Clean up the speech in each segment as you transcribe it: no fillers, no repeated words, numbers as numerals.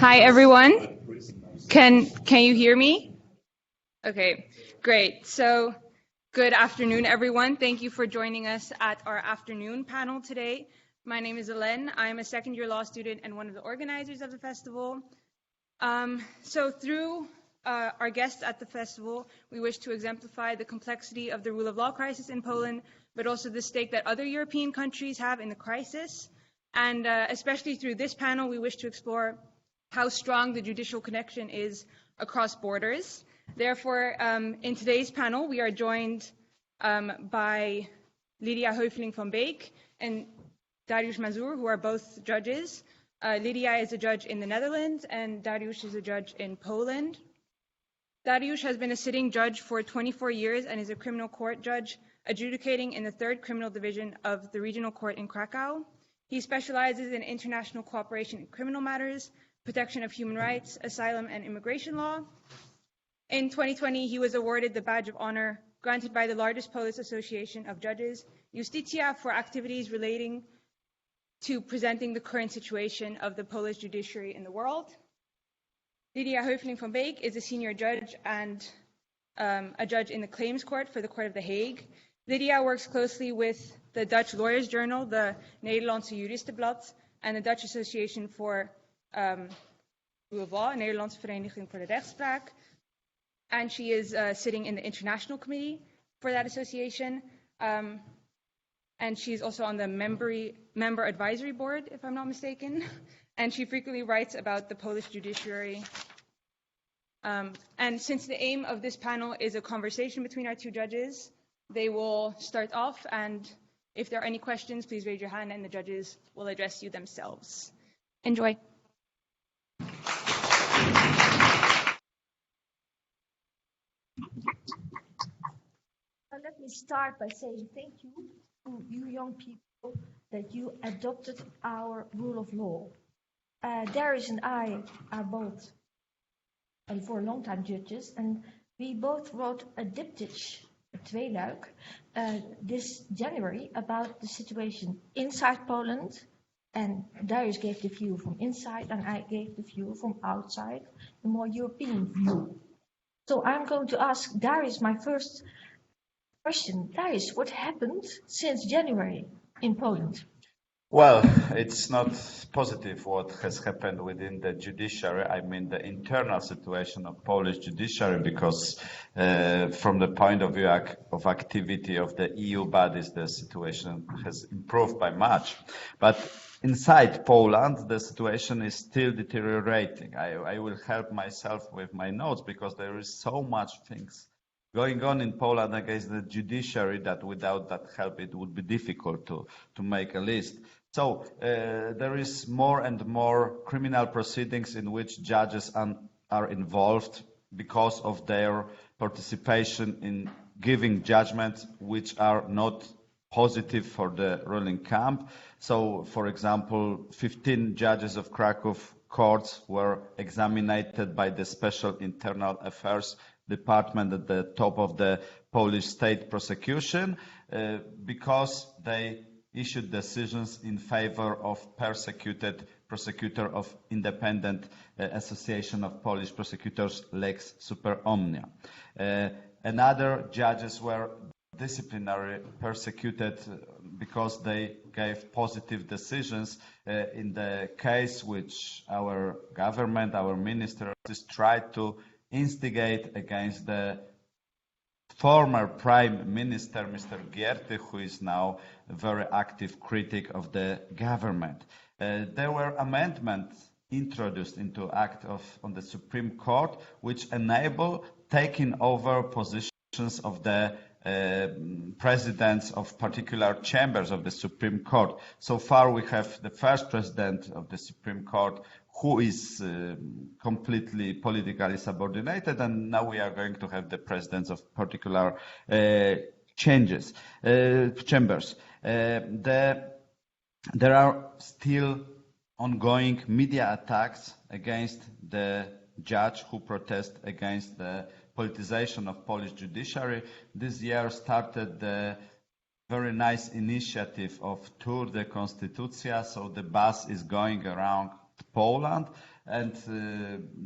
Hi, everyone. Can you hear me? Okay, great. So, good afternoon, everyone. Thank you for joining us at our afternoon panel today. My name is Elen. I'm a second-year law student and one of the organizers of the festival. So, through our guests at the festival, we wish to exemplify the complexity of the rule of law crisis in Poland, but also the stake that other European countries have in the crisis. And especially through this panel, we wish to explore how strong the judicial connection is across borders. Therefore, in today's panel, we are joined by Lydia Heuveling from Beek and Dariusz Mazur, who are both judges. Lydia is a judge in the Netherlands, and Dariusz is a judge in Poland. Dariusz has been a sitting judge for 24 years and is a criminal court judge adjudicating in the 3rd Criminal Division of the Regional Court in Krakow. He specializes in international cooperation in criminal matters, protection of human rights, asylum, and immigration law. In 2020, he was awarded the Badge of Honor granted by the largest Polish association of judges, Justitia, for activities relating to presenting the current situation of the Polish judiciary in the world. Lydia Heuveling van Beek is a senior judge and a judge in the Claims Court for the Court of The Hague. Lydia works closely with the Dutch Lawyers Journal, the Nederlandse Juristenblad, and the Dutch Association for Rule of Law, Nederlandse Vereniging voor de Rechtspraak. And she is sitting in the International Committee for that association. And she's also on the member advisory board, if I'm not mistaken. And she frequently writes about the Polish judiciary. And since the aim of this panel is a conversation between our two judges, they will start off, and if there are any questions, please raise your hand and the judges will address you themselves. Enjoy. Let me start by saying thank you to you young people that you adopted our rule of law. Dariusz and I are both, and for a long time, judges, and we both wrote a diptych, a tweeluik, this January about the situation inside Poland, and Dariusz gave the view from inside, and I gave the view from outside, the more European view. So I'm going to ask Dariusz my first question. Dariusz, what happened since January in Poland? Well, it's not positive what has happened within the judiciary. I mean the internal situation of Polish judiciary, because from the point of view of activity of the EU bodies, the situation has improved by much. But inside Poland, the situation is still deteriorating. I will help myself with my notes because there is so much things going on in Poland against the judiciary that without that help it would be difficult to make a list. So there is more and more criminal proceedings in which judges are involved because of their participation in giving judgments which are not positive for the ruling camp. So, for example, 15 judges of Krakow courts were examined by the Special Internal Affairs Department at the top of the Polish state prosecution because they issued decisions in favor of persecuted prosecutor of Independent Association of Polish Prosecutors, Lex Super Omnia. Another judges were disciplinary persecuted because they gave positive decisions in the case which our government, our minister, tried to instigate against the former Prime Minister, Mr. Gierty, who is now a very active critic of the government. There were amendments introduced into Act on the Supreme Court, which enable taking over positions of the presidents of particular chambers of the Supreme Court. So far, we have the first president of the Supreme Court who is completely politically subordinated, and now we are going to have the presidents of particular chambers. There are still ongoing media attacks against the judge who protest against the politicization of Polish judiciary. This year started the very nice initiative of Tour de Konstytucja, so the bus is going around Poland And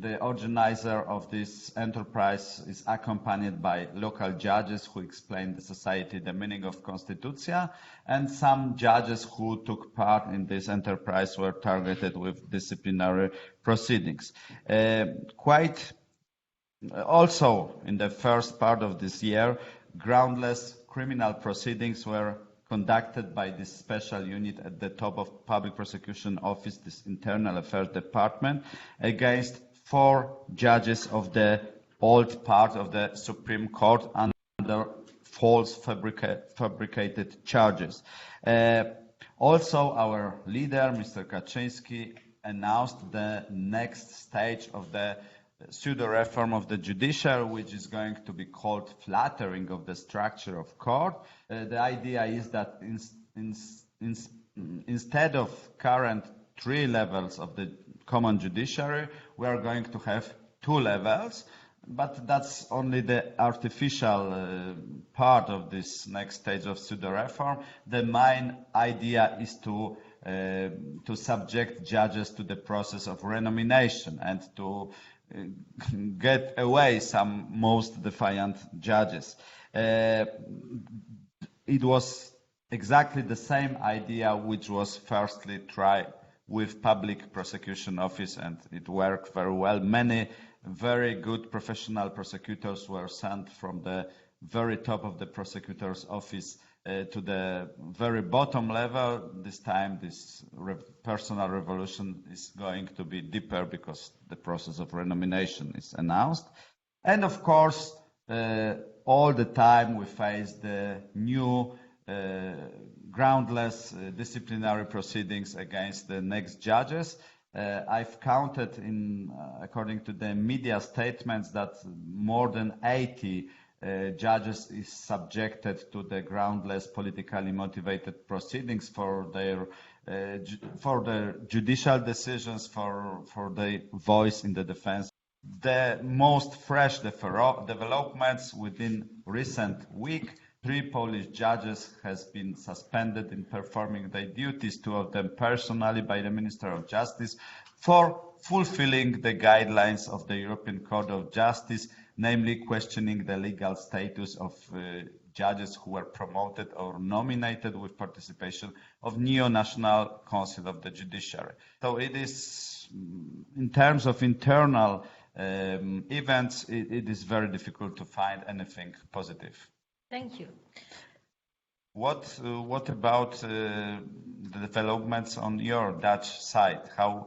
the organizer of this enterprise is accompanied by local judges who explain the society the meaning of Constitution, and some judges who took part in this enterprise were targeted with disciplinary proceedings. Also, in the first part of this year, groundless criminal proceedings were conducted by this special unit at the top of Public Prosecution Office, this Internal Affairs Department, against 4 judges of the old part of the Supreme Court under false fabricated charges. Also, our leader, Mr. Kaczynski, announced the next stage of the pseudo-reform of the judiciary, which is going to be called flattering of the structure of court. The idea is that instead of current 3 levels of the common judiciary, we are going to have 2 levels, but that's only the artificial part of this next stage of pseudo-reform. The main idea is to subject judges to the process of renomination and to get away some most defiant judges. It was exactly the same idea which was firstly tried with Public Prosecution Office, and it worked very well. Many very good professional prosecutors were sent from the very top of the prosecutor's office to the very bottom level. This time, this personal revolution is going to be deeper because the process of renomination is announced. And of course, all the time we face the new groundless disciplinary proceedings against the next judges. I've counted, according to the media statements, that more than 80 judges is subjected to the groundless politically motivated proceedings for their judicial decisions, for their voice in the defense. The most fresh developments within recent week: 3 Polish judges has been suspended in performing their duties, 2 of them personally by the Minister of Justice, for fulfilling the guidelines of the European Court of Justice, namely questioning the legal status of judges who were promoted or nominated with participation of neo-national Council of the Judiciary. So it is, in terms of internal events, it is very difficult to find anything positive. Thank you. What about the developments on your Dutch side? How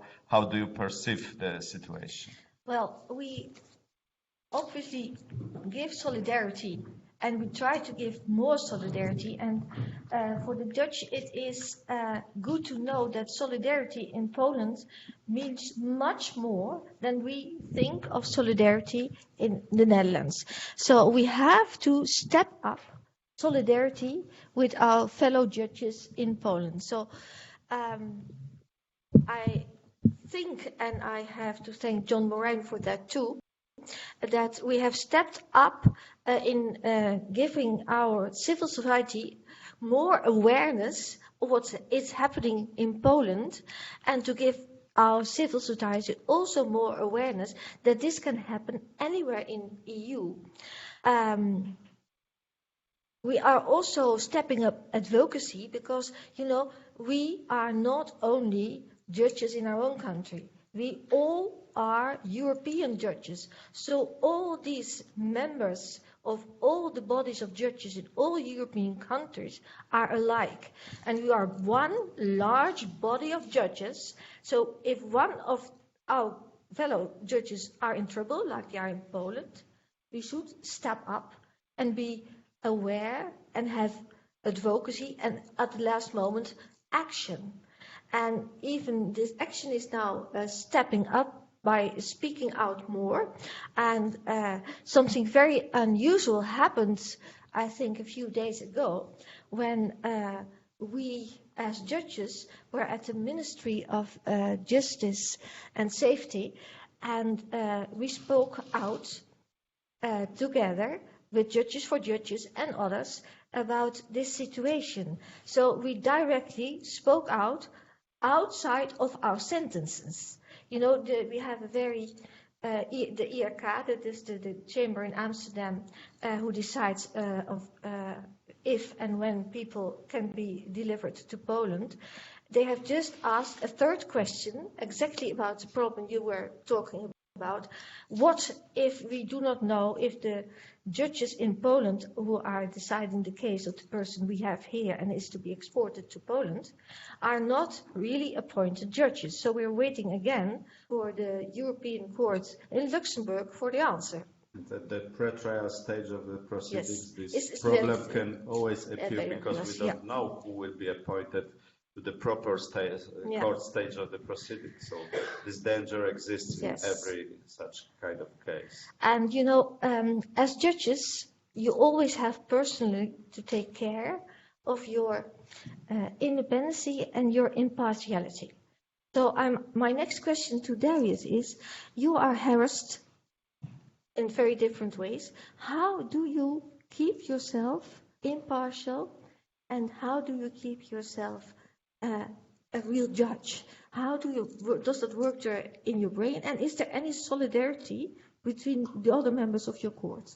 do you perceive the situation? Well, we obviously give solidarity, and we try to give more solidarity. And for the Dutch, it is good to know that solidarity in Poland means much more than we think of solidarity in the Netherlands. So we have to step up solidarity with our fellow judges in Poland. So I think, and I have to thank John Morin for that too, that we have stepped up in giving our civil society more awareness of what is happening in Poland, and to give our civil society also more awareness that this can happen anywhere in EU. We are also stepping up advocacy because, we are not only judges in our own country. We all are European judges. So all these members of all the bodies of judges in all European countries are alike. And we are one large body of judges. So if one of our fellow judges are in trouble, like they are in Poland, we should step up and be aware and have advocacy, and at the last moment, action. And even this action is now stepping up by speaking out more. And something very unusual happened, I think, a few days ago, when we as judges were at the Ministry of Justice and Safety, and we spoke out together with Judges for Judges and others about this situation. So we directly spoke out outside of our sentences. You know, we have a very, the IRK, that is the chamber in Amsterdam, who decides if and when people can be delivered to Poland. They have just asked a third question, exactly about the problem you were talking about. What if we do not know if the judges in Poland who are deciding the case of the person we have here and is to be exported to Poland are not really appointed judges? So we're waiting again for the European Court in Luxembourg for the answer. At the pre-trial stage of the proceedings, Yes. this problem can always appear because we don't yeah. know who will be appointed to the proper court stage of the proceedings. So this danger exists Yes. in every such kind of case. And you know, as judges, you always have personally to take care of your independency and your impartiality. So my next question to Dariusz is, you are harassed in very different ways. How do you keep yourself impartial, and how do you keep yourself a real judge? How does that work there in your brain? And is there any solidarity between the other members of your court?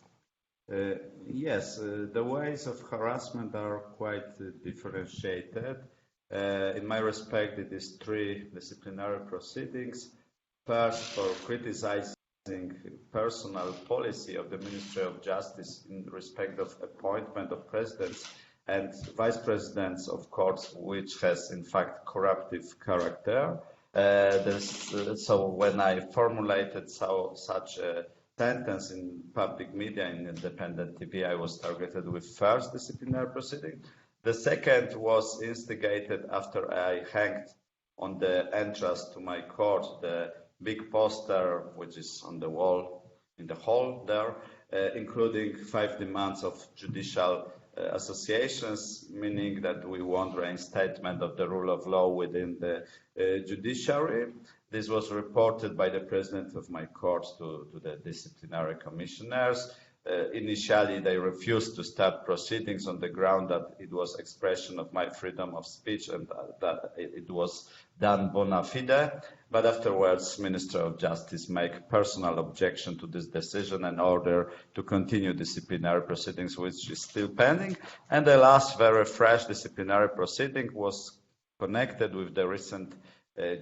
Yes, the ways of harassment are quite differentiated. In my respect, it is 3 disciplinary proceedings. First, for criticizing personal policy of the Ministry of Justice in respect of appointment of presidents and vice presidents of courts, which has in fact corruptive character. So when I formulated such a sentence in public media, in independent TV, I was targeted with first disciplinary proceeding. The second was instigated after I hanged on the entrance to my court the big poster, which is on the wall in the hall there, including 5 demands of judicial associations, meaning that we want reinstatement of the rule of law within the judiciary. This was reported by the president of my court to the disciplinary commissioners. Initially, they refused to start proceedings on the ground that it was expression of my freedom of speech and that it was done bona fide. But afterwards, Minister of Justice made personal objection to this decision in order to continue disciplinary proceedings, which is still pending. And the last very fresh disciplinary proceeding was connected with the recent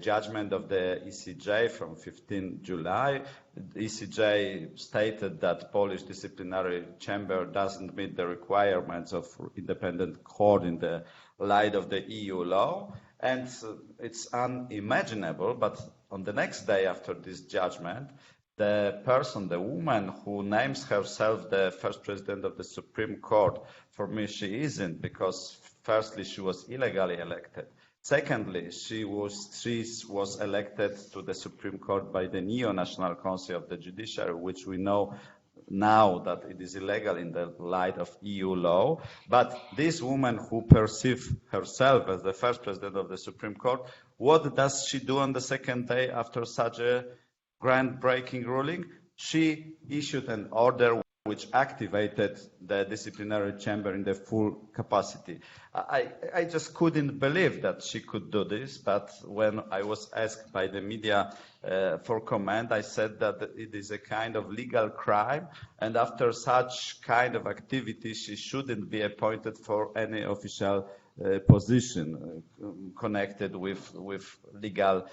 judgment of the ECJ from 15 July. The ECJ stated that Polish disciplinary chamber doesn't meet the requirements of independent court in the light of the EU law. And it's unimaginable, but on the next day after this judgment, the person, the woman who names herself the first president of the Supreme Court, for me she isn't, because firstly she was illegally elected. Secondly, she was elected to the Supreme Court by the Neo-National Council of the Judiciary, which we know now that it is illegal in the light of EU law. But this woman who perceives herself as the first president of the Supreme Court, what does she do on the second day after such a groundbreaking ruling? She issued an order which activated the disciplinary chamber in the full capacity. I just couldn't believe that she could do this, but when I was asked by the media for comment, I said that it is a kind of legal crime, and after such kind of activity, she shouldn't be appointed for any official position connected with legal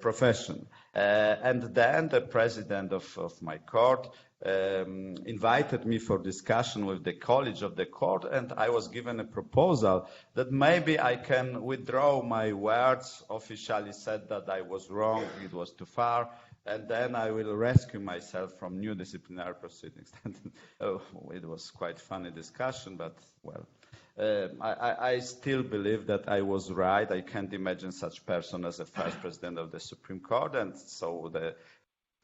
profession. And then the president of my court invited me for discussion with the college of the court, and I was given a proposal that maybe I can withdraw my words, officially said that I was wrong, it was too far, and then I will rescue myself from new disciplinary proceedings. It was quite funny discussion, but well, I still believe that I was right. I can't imagine such person as a first president of the Supreme Court, and so the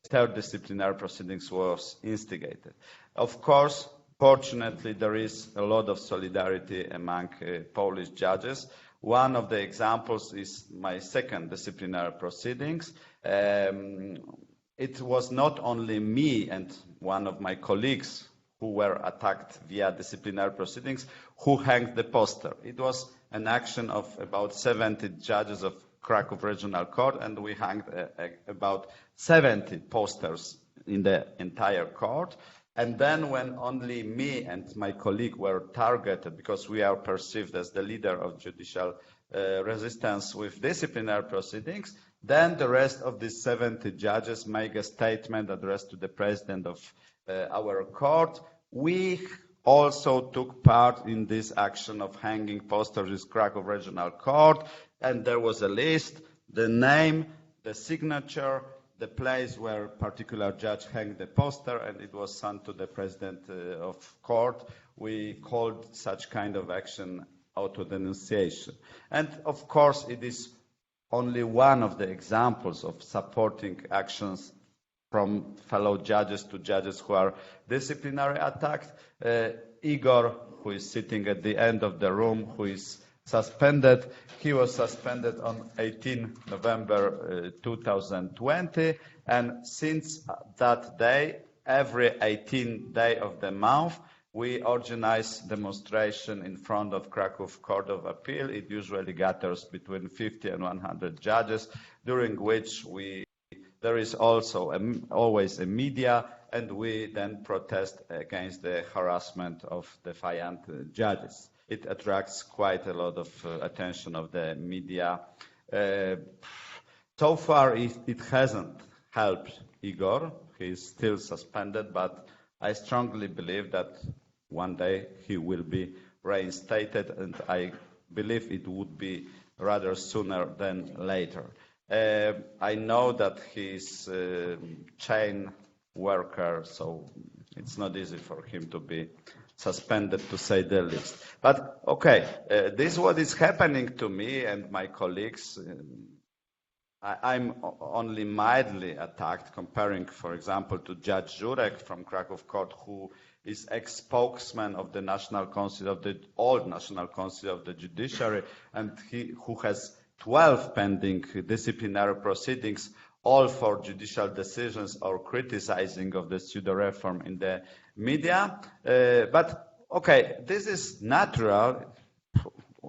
third disciplinary proceedings was instigated. Of course, fortunately, there is a lot of solidarity among Polish judges. One of the examples is my second disciplinary proceedings. It was not only me and one of my colleagues who were attacked via disciplinary proceedings who hanged the poster. It was an action of about 70 judges of Krakow Regional Court, and we hung about 70 posters in the entire court. And then when only me and my colleague were targeted because we are perceived as the leader of judicial resistance with disciplinary proceedings, then the rest of these 70 judges make a statement addressed to the president of our court. We also took part in this action of hanging posters in Krakow Regional Court, and there was a list, the name, the signature, the place where particular judge hanged the poster, and it was sent to the president of court. We called such kind of action auto-denunciation. And of course, it is only one of the examples of supporting actions from fellow judges to judges who are disciplinary attacked. Igor, who is sitting at the end of the room, who is suspended. He was suspended on 18 November 2020, and since that day, every 18th day of the month, we organize demonstration in front of Krakow Court of Appeal. It usually gathers between 50 and 100 judges, during which there is also always a media, and we then protest against the harassment of defiant judges. It attracts quite a lot of attention of the media. So far, it hasn't helped Igor. He is still suspended, but I strongly believe that one day he will be reinstated, and I believe it would be rather sooner than later. I know that he's a chain worker, so it's not easy for him to be suspended, to say the least. But okay, this is what is happening to me and my colleagues. I'm only mildly attacked, comparing, for example, to Judge Jurek from Krakow Court, who is ex-spokesman of the National Council of the old National Council of the Judiciary, and who has 12 pending disciplinary proceedings, all for judicial decisions or criticizing of the pseudo reform in the media. But okay, this is natural,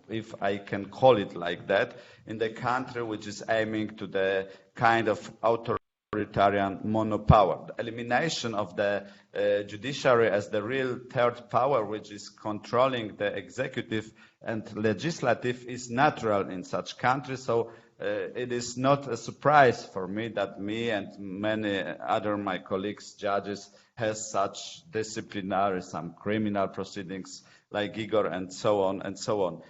if I can call it like that, in the country which is aiming to the kind of authoritarian monopower. The elimination of the judiciary as the real third power, which is controlling the executive and legislative, is natural in such countries. So it is not a surprise for me that me and many other my colleagues, judges, has such disciplinary, some criminal proceedings like Igor, and so on and so on.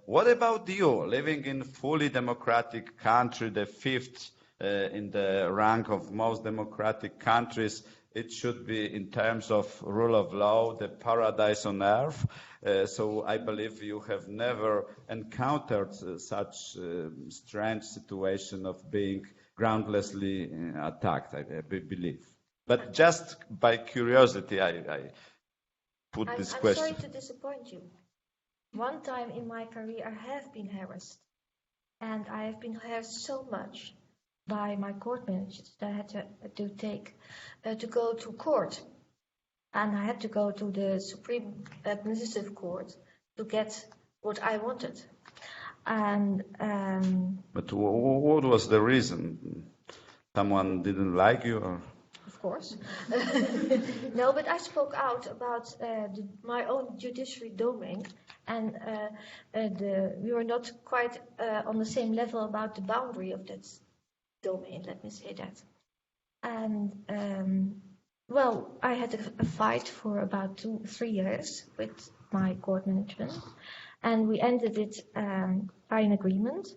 What about you, living in fully democratic country, the fifth in the rank of most democratic countries? It should be, in terms of rule of law, the paradise on earth. So I believe you have never encountered such strange situation of being groundlessly attacked, I believe. But just by curiosity, I put this question. I'm sorry to disappoint you. One time in my career, I have been harassed. And I have been harassed so much by my court managers that I had to go to court. And I had to go to the Supreme Administrative Court to get what I wanted. And But what was the reason? Someone didn't like you, or? Of course. No, but I spoke out about my own judiciary domain, and we were not quite on the same level about the boundary of that domain, let me say that. And well, I had a fight for about 2-3 years with my court management, and we ended it by an agreement.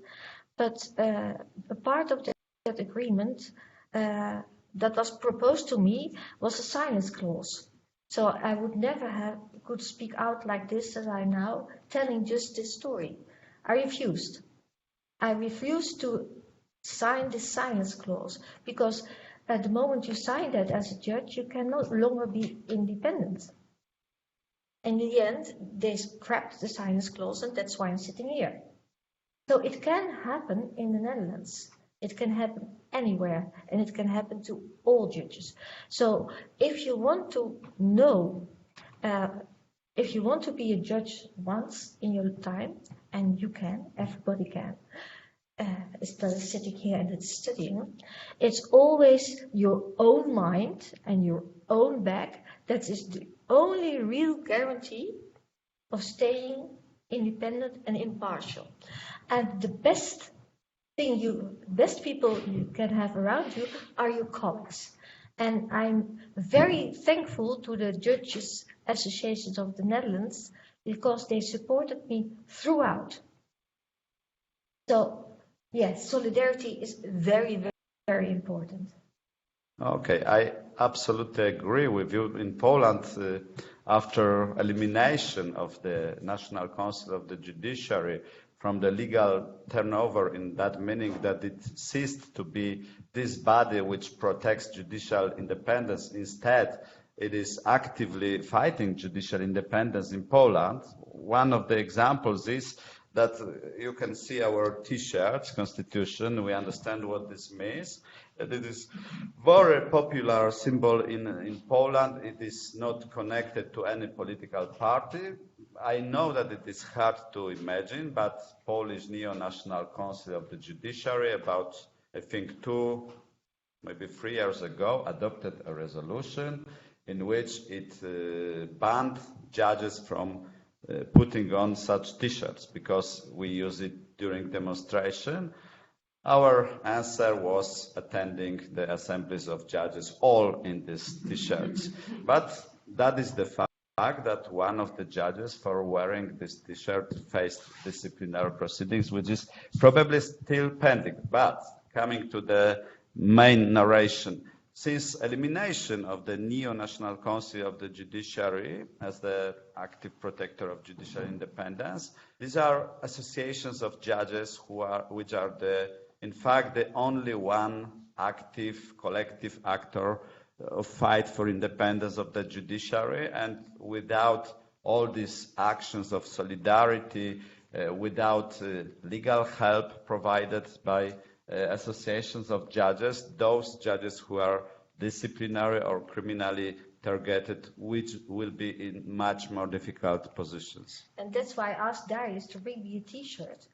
But a part of that agreement that was proposed to me was a silence clause. So I would never could speak out like this as I now, telling just this story. I refused. I refused to sign this silence clause, because at the moment you sign that as a judge, you can no longer be independent. And in the end, they scrapped the silence clause, and that's why I'm sitting here. So it can happen in the Netherlands. It can happen anywhere, and it can happen to all judges. So if you want to know, if you want to be a judge once in your time, and you can, everybody can, is sitting here and it's studying, it's always your own mind and your own back that is the only real guarantee of staying independent and impartial. And the best people you can have around you are your colleagues. And I'm very thankful to the Judges Association of the Netherlands because they supported me throughout. So, yes, solidarity is very, very, very important. Okay, I absolutely agree with you. In Poland, after elimination of the National Council of the Judiciary from the legal turnover, in that meaning that it ceased to be this body which protects judicial independence. Instead, it is actively fighting judicial independence in Poland. One of the examples is that you can see our T-shirts, Constitution. We understand what this means. It is very popular symbol in Poland. It is not connected to any political party. I know that it is hard to imagine, but Polish Neo-National Council of the Judiciary about, I think, 2, maybe 3 years ago, adopted a resolution in which it banned judges from putting on such T-shirts because we use it during demonstration. Our answer was attending the assemblies of judges all in these T-shirts. But that is the fact that one of the judges for wearing this T-shirt faced disciplinary proceedings, which is probably still pending. But coming to the main narration, since elimination of the Neo-National Council of the Judiciary as the active protector of judicial independence, these are associations of judges which are in fact the only one active collective actor of fight for independence of the judiciary, and without all these actions of solidarity, without legal help provided by associations of judges, those judges who are disciplinary or criminally targeted, which will be in much more difficult positions. And that's why I asked Dariusz to bring me a T-shirt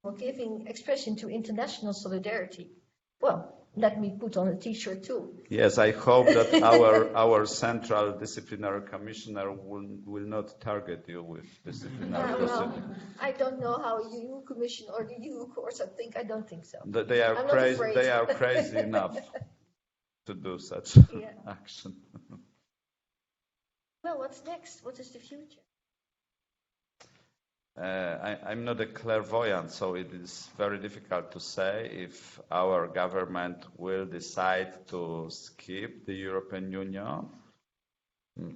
for giving expression to international solidarity. Well, let me put on a T-shirt too. Yes, I hope that our central disciplinary commissioner will not target you with disciplinary proceedings. Well, I don't know how EU Commission or the EU courts I don't think so. They are I'm crazy. not afraid. They are crazy enough to do such action. Well, what's next? What is the future? I'm not a clairvoyant, so it is very difficult to say if our government will decide to skip the European Union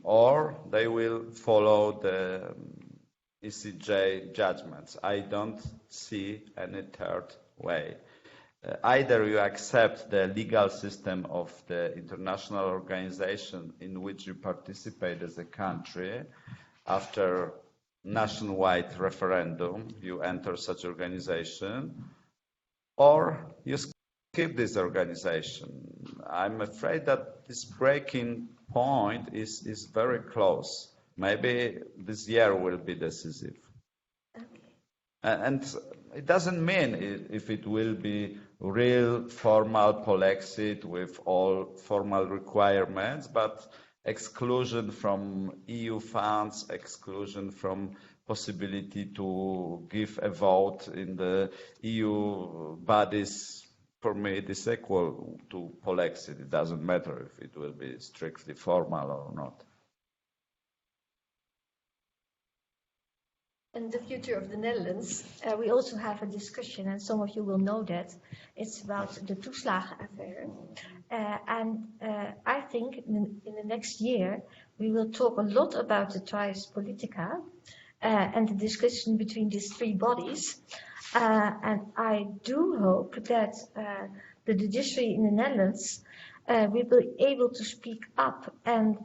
or they will follow the ECJ judgments. I don't see any third way. Either you accept the legal system of the international organization in which you participate as a country. After nationwide referendum, you enter such organization, or you skip this organization. I'm afraid that this breaking point is very close. Maybe this year will be decisive. Okay. And it doesn't mean if it will be real formal polexit with all formal requirements, but exclusion from EU funds, exclusion from possibility to give a vote in the EU bodies, for me it is equal to polexit. It doesn't matter if it will be strictly formal or not. In the future of the Netherlands, we also have a discussion, and some of you will know that. It's about the toeslagenaffaire. I think in the next year, we will talk a lot about the trias politica and the discussion between these three bodies. And I do hope that the judiciary in the Netherlands will be able to speak up. And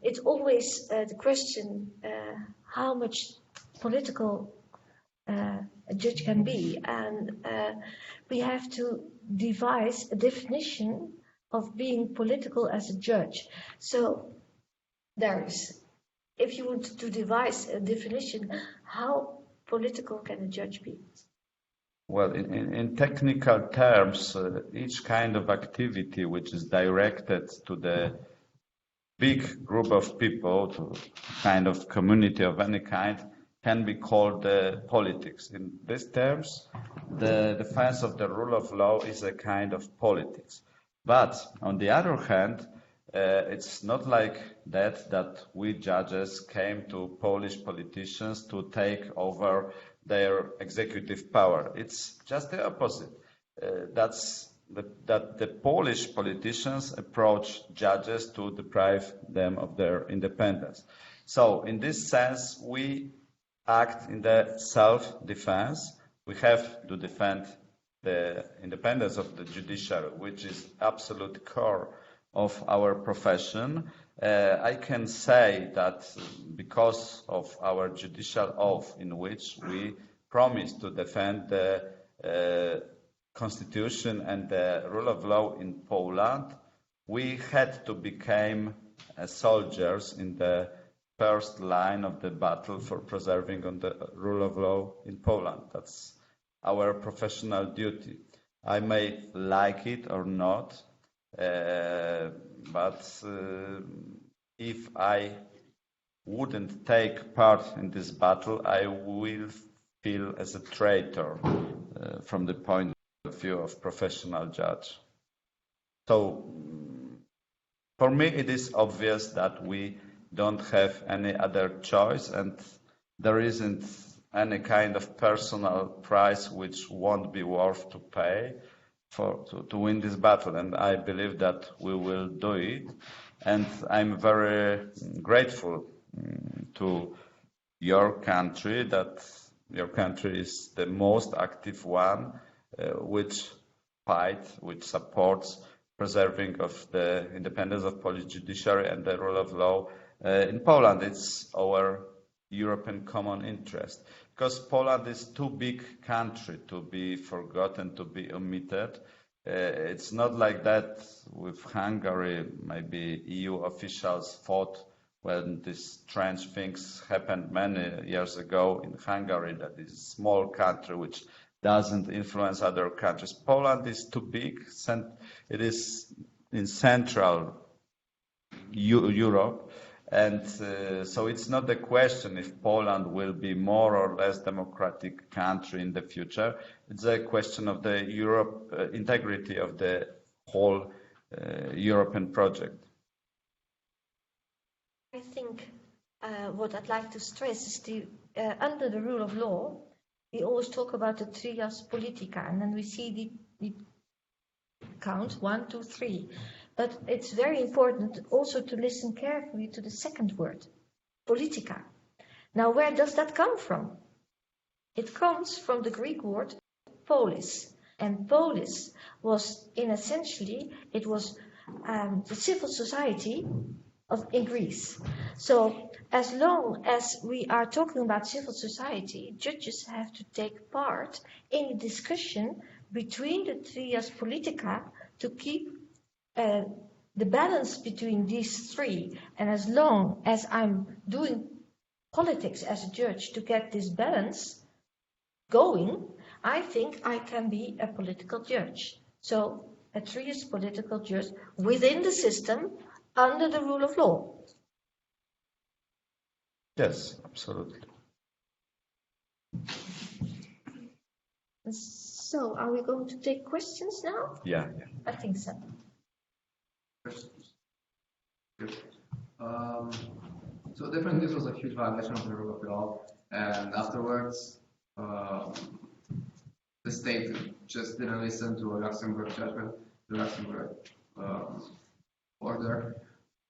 it's always the question how much political a judge can be, and we have to devise a definition of being political as a judge. So, Dariusz, if you want to devise a definition, how political can a judge be? Well, in technical terms, each kind of activity which is directed to the big group of people, to kind of community of any kind, can be called politics. In these terms, the defense of the rule of law is a kind of politics. But on the other hand, it's not like that we judges came to Polish politicians to take over their executive power. It's just the opposite. That the Polish politicians approach judges to deprive them of their independence. So in this sense, we act in the self-defense. We have to defend the independence of the judiciary, which is absolute core of our profession. I can say that because of our judicial oath, in which we promise to defend the constitution and the rule of law in Poland, we had to become soldiers in the first line of the battle for preserving on the rule of law in Poland. That's our professional duty. I may like it or not, but if I wouldn't take part in this battle, I will feel as a traitor from the point of view of professional judge. So for me, it is obvious that we don't have any other choice, and there isn't any kind of personal price which won't be worth to pay to win this battle. And I believe that we will do it. And I'm very grateful to your country, that your country is the most active one, which supports preserving of the independence of Polish judiciary and the rule of law in Poland. It's our European common interest, because Poland is too big country to be forgotten, to be omitted. It's not like that with Hungary. Maybe EU officials thought when these strange things happened many years ago in Hungary, that is a small country which doesn't influence other countries. Poland is too big. It is in Central Europe. And so it's not a question if Poland will be more or less democratic country in the future. It's a question of the integrity of the whole European project. I think what I'd like to stress is under the rule of law, we always talk about the trias politica, and then we see the count 1, 2, 3. But it's very important also to listen carefully to the second word, politica. Now, where does that come from? It comes from the Greek word polis. And polis was, it was the civil society in Greece. So as long as we are talking about civil society, judges have to take part in the discussion between the trias politica to keep the balance between these three. And as long as I'm doing politics as a judge to get this balance going, I think I can be a political judge. So a trias political judge within the system under the rule of law. Yes, absolutely. So are we going to take questions now? Yeah. I think so. Good. So definitely this was a huge violation of the rule of law, and afterwards the state just didn't listen to a Luxembourg judgment, the Luxembourg order.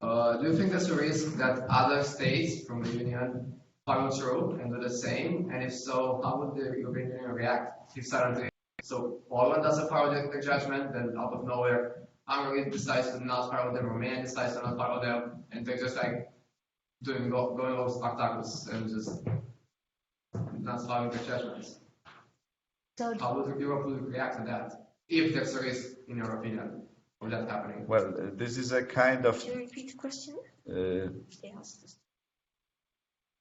Do you think there's a risk that other states from the Union follow through and do the same? And if so, how would the European Union react if suddenly, so Poland does follow the judgment, then out of nowhere Hungary decides to not follow them, Romania decides to not follow them, and they're just like going over spectacles and just not following the judgments. So how would Europe react to that, if there's a risk, in your opinion, of that happening? Well, this is a kind of... Can you repeat the question?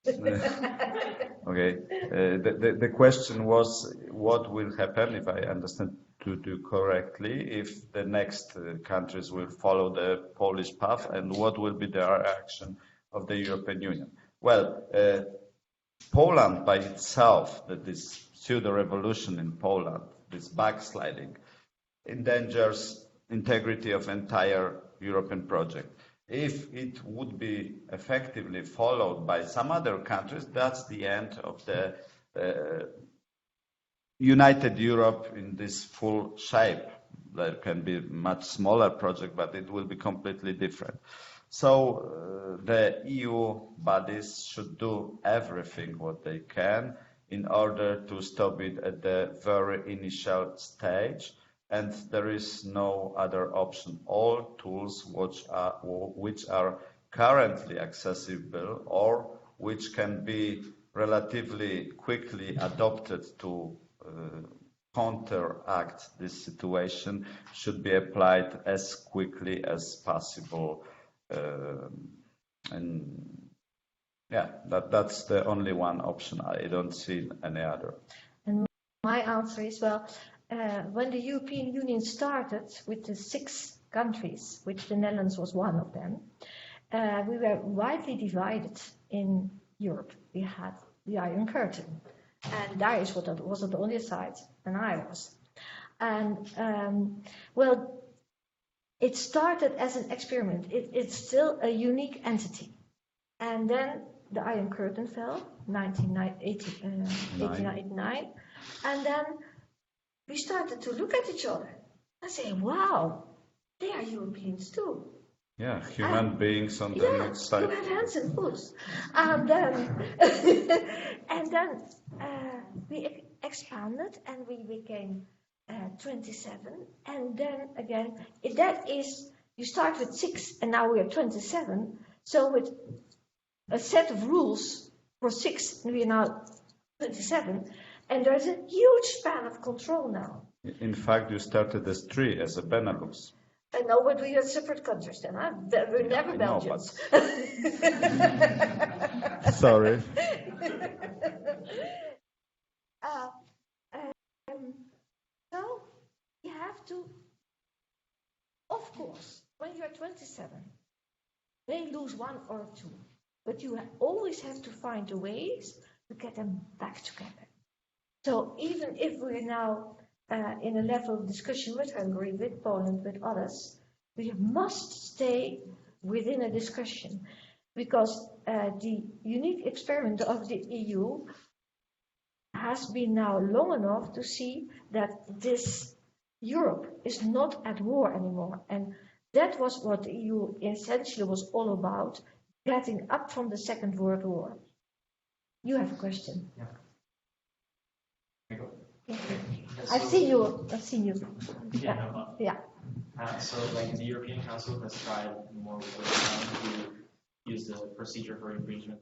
Okay. The question was, what will happen, if I understand to do correctly, if the next countries will follow the Polish path, and what will be the reaction of the European Union? Well, Poland by itself, that this pseudo-revolution in Poland, this backsliding, endangers integrity of entire European project. If it would be effectively followed by some other countries, that's the end of the united Europe in this full shape. There can be much smaller project, but it will be completely different. So the EU bodies should do everything what they can in order to stop it at the very initial stage, and there is no other option. All tools which are currently accessible or which can be relatively quickly adopted to counteract this situation should be applied as quickly as possible. And yeah, that's the only one option. I don't see any other. And my answer is, well, when the European Union started with the 6 countries, which the Netherlands was one of them, we were widely divided in Europe. We had the Iron Curtain, and Dariusz was on the other side, and I was. And, well, it started as an experiment. It's still a unique entity. And then the Iron Curtain fell, 1889, and then we started to look at each other and say, wow, they are Europeans too. Yeah, human beings on the other side. You have hands and feet. And then we expanded and we became 27. And then again, that is, you start with 6 and now we are 27. So with a set of rules for 6, we are now 27. And there's a huge span of control now. In fact, you started as 3, as a Benelux. I know, but we are separate countries then. We're never Belgians. Sorry. So you have to, of course, when you're 27, they lose 1 or 2, but you always have to find the ways to get them back together. So even if we're now in a level of discussion with Hungary, with Poland, with others, we must stay within a discussion, because the unique experiment of the EU has been now long enough to see that this Europe is not at war anymore. And that was what the EU essentially was all about, getting up from the Second World War. You have a question. Yeah. I've seen you. Yeah. So, like in the European Council has tried more to use the procedure for infringement,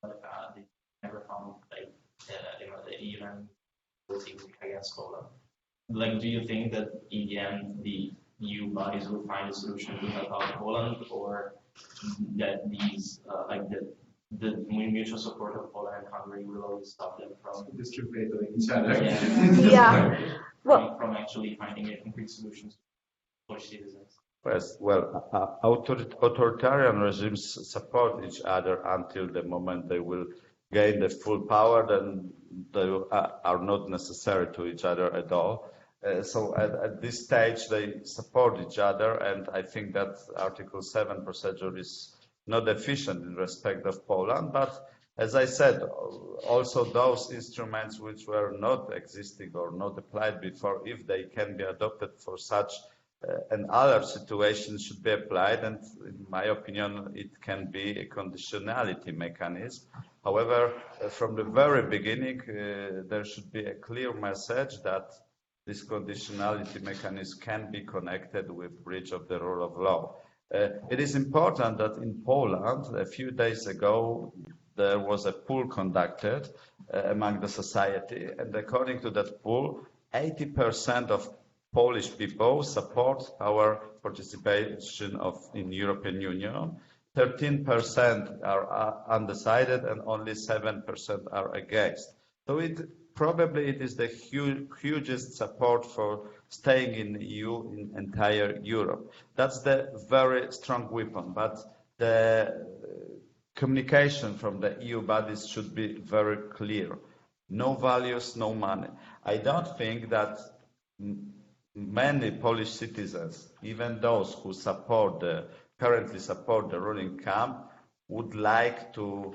but they never found like the even voting against Poland. Like, do you think that in the end the EU bodies will find a solution to help out Poland, or that these the mutual support of Poland and Hungary will always stop them from distributing each other? Yeah. From actually finding a concrete solution for citizens? Yes, well, authoritarian regimes support each other until the moment they will gain the full power, then they are not necessary to each other at all. So at this stage, they support each other, and I think that Article 7 procedure is not efficient in respect of Poland. But as I said, also those instruments which were not existing or not applied before, if they can be adopted for such and other situations, should be applied. And in my opinion, it can be a conditionality mechanism. However, from the very beginning, there should be a clear message that this conditionality mechanism can be connected with breach of the rule of law. It is important that in Poland, a few days ago, there was a poll conducted among the society, and according to that poll, 80% of Polish people support our participation in European Union. 13% are undecided and only 7% are against. So it is the hugest support for staying in the EU in entire Europe. That's the very strong weapon, but the communication from the EU bodies should be very clear. No values, no money. I don't think that many Polish citizens, even those who currently support the ruling camp, would like to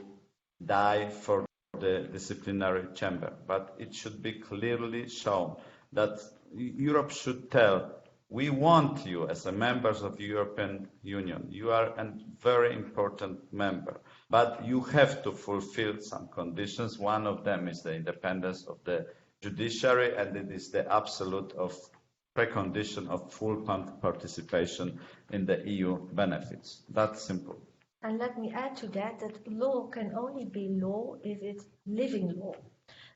die for the disciplinary chamber. But it should be clearly shown that Europe should tell, we want you as a members of the European Union. You are a very important member, but you have to fulfill some conditions. One of them is the independence of the judiciary, and it is the absolute precondition of full participation in the EU benefits. That's simple. And let me add to that law can only be law if it's living law.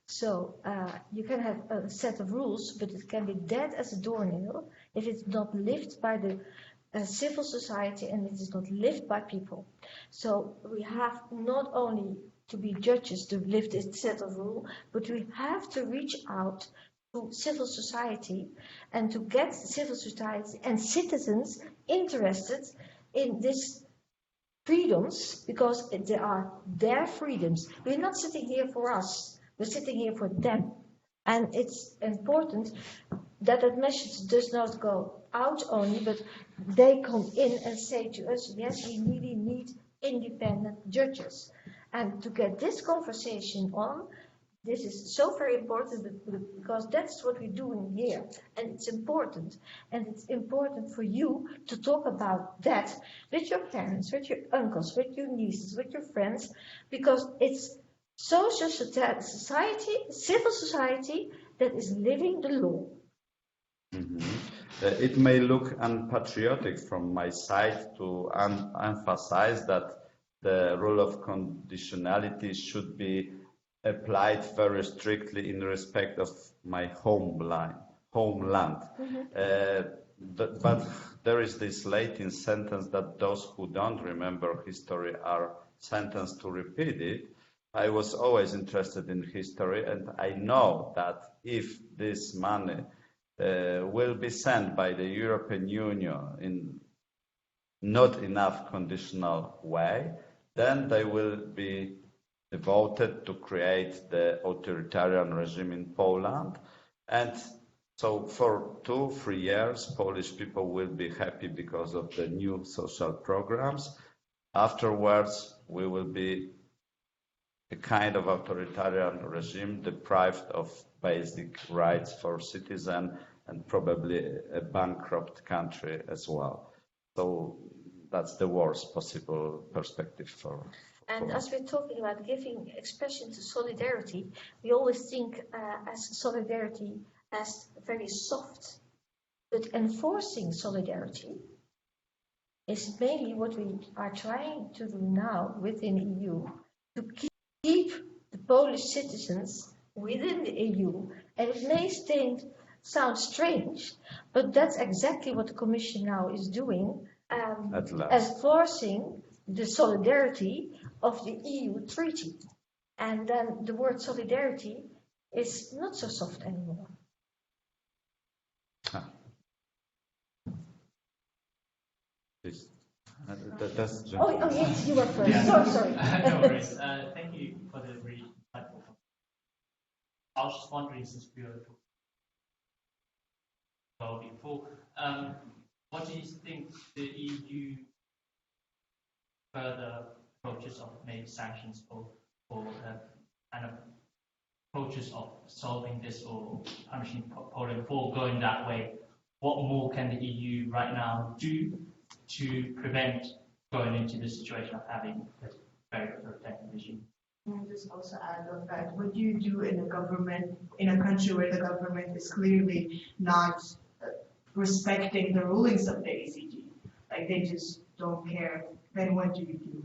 So you can have a set of rules, but it can be dead as a doornail if it's not lived by the civil society and it is not lived by people. So we have not only to be judges to live this set of rules, but we have to reach out to civil society and to get civil society and citizens interested in this freedoms, because they are their freedoms. We're not sitting here for us, we're sitting here for them. And it's important that that message does not go out only, but they come in and say to us, yes, we really need independent judges. And to get this conversation on, this is so very important because that's what we're doing here. And it's important. And it's important for you to talk about that with your parents, with your uncles, with your nieces, with your friends, because it's social society, civil society that is living the law. Mm-hmm. It may look unpatriotic from my side to emphasize that the rule of conditionality should be applied very strictly in respect of my homeland. Mm-hmm. But there is this Latin sentence that those who don't remember history are sentenced to repeat it. I was always interested in history, and I know that if this money will be sent by the European Union in not enough conditional way, then they will be devoted to create the authoritarian regime in Poland. And so for 2-3 years, Polish people will be happy because of the new social programs. Afterwards, we will be a kind of authoritarian regime deprived of basic rights for citizens and probably a bankrupt country as well. So that's the worst possible perspective for And as we're talking about giving expression to solidarity, we always think as solidarity as very soft. But enforcing solidarity is mainly what we are trying to do now within the EU, to keep the Polish citizens within the EU. And it may sound strange, but that's exactly what the Commission now is doing, enforcing the solidarity of the EU treaty. And then the word solidarity is not so soft anymore. Yes, you were first. Yeah. Sorry. No worries. Thank you for the really insightful. I was just wondering, since we were talking before, what do you think the EU further approaches of maybe sanctions or kind of approaches of solving this or punishing Poland for going that way? What more can the EU right now do to prevent going into the situation of having a very authoritarian regime? Can I just also add on that what you do in a government, in a country where the government is clearly not respecting the rulings of the ACG, like they just don't care, then what do you do?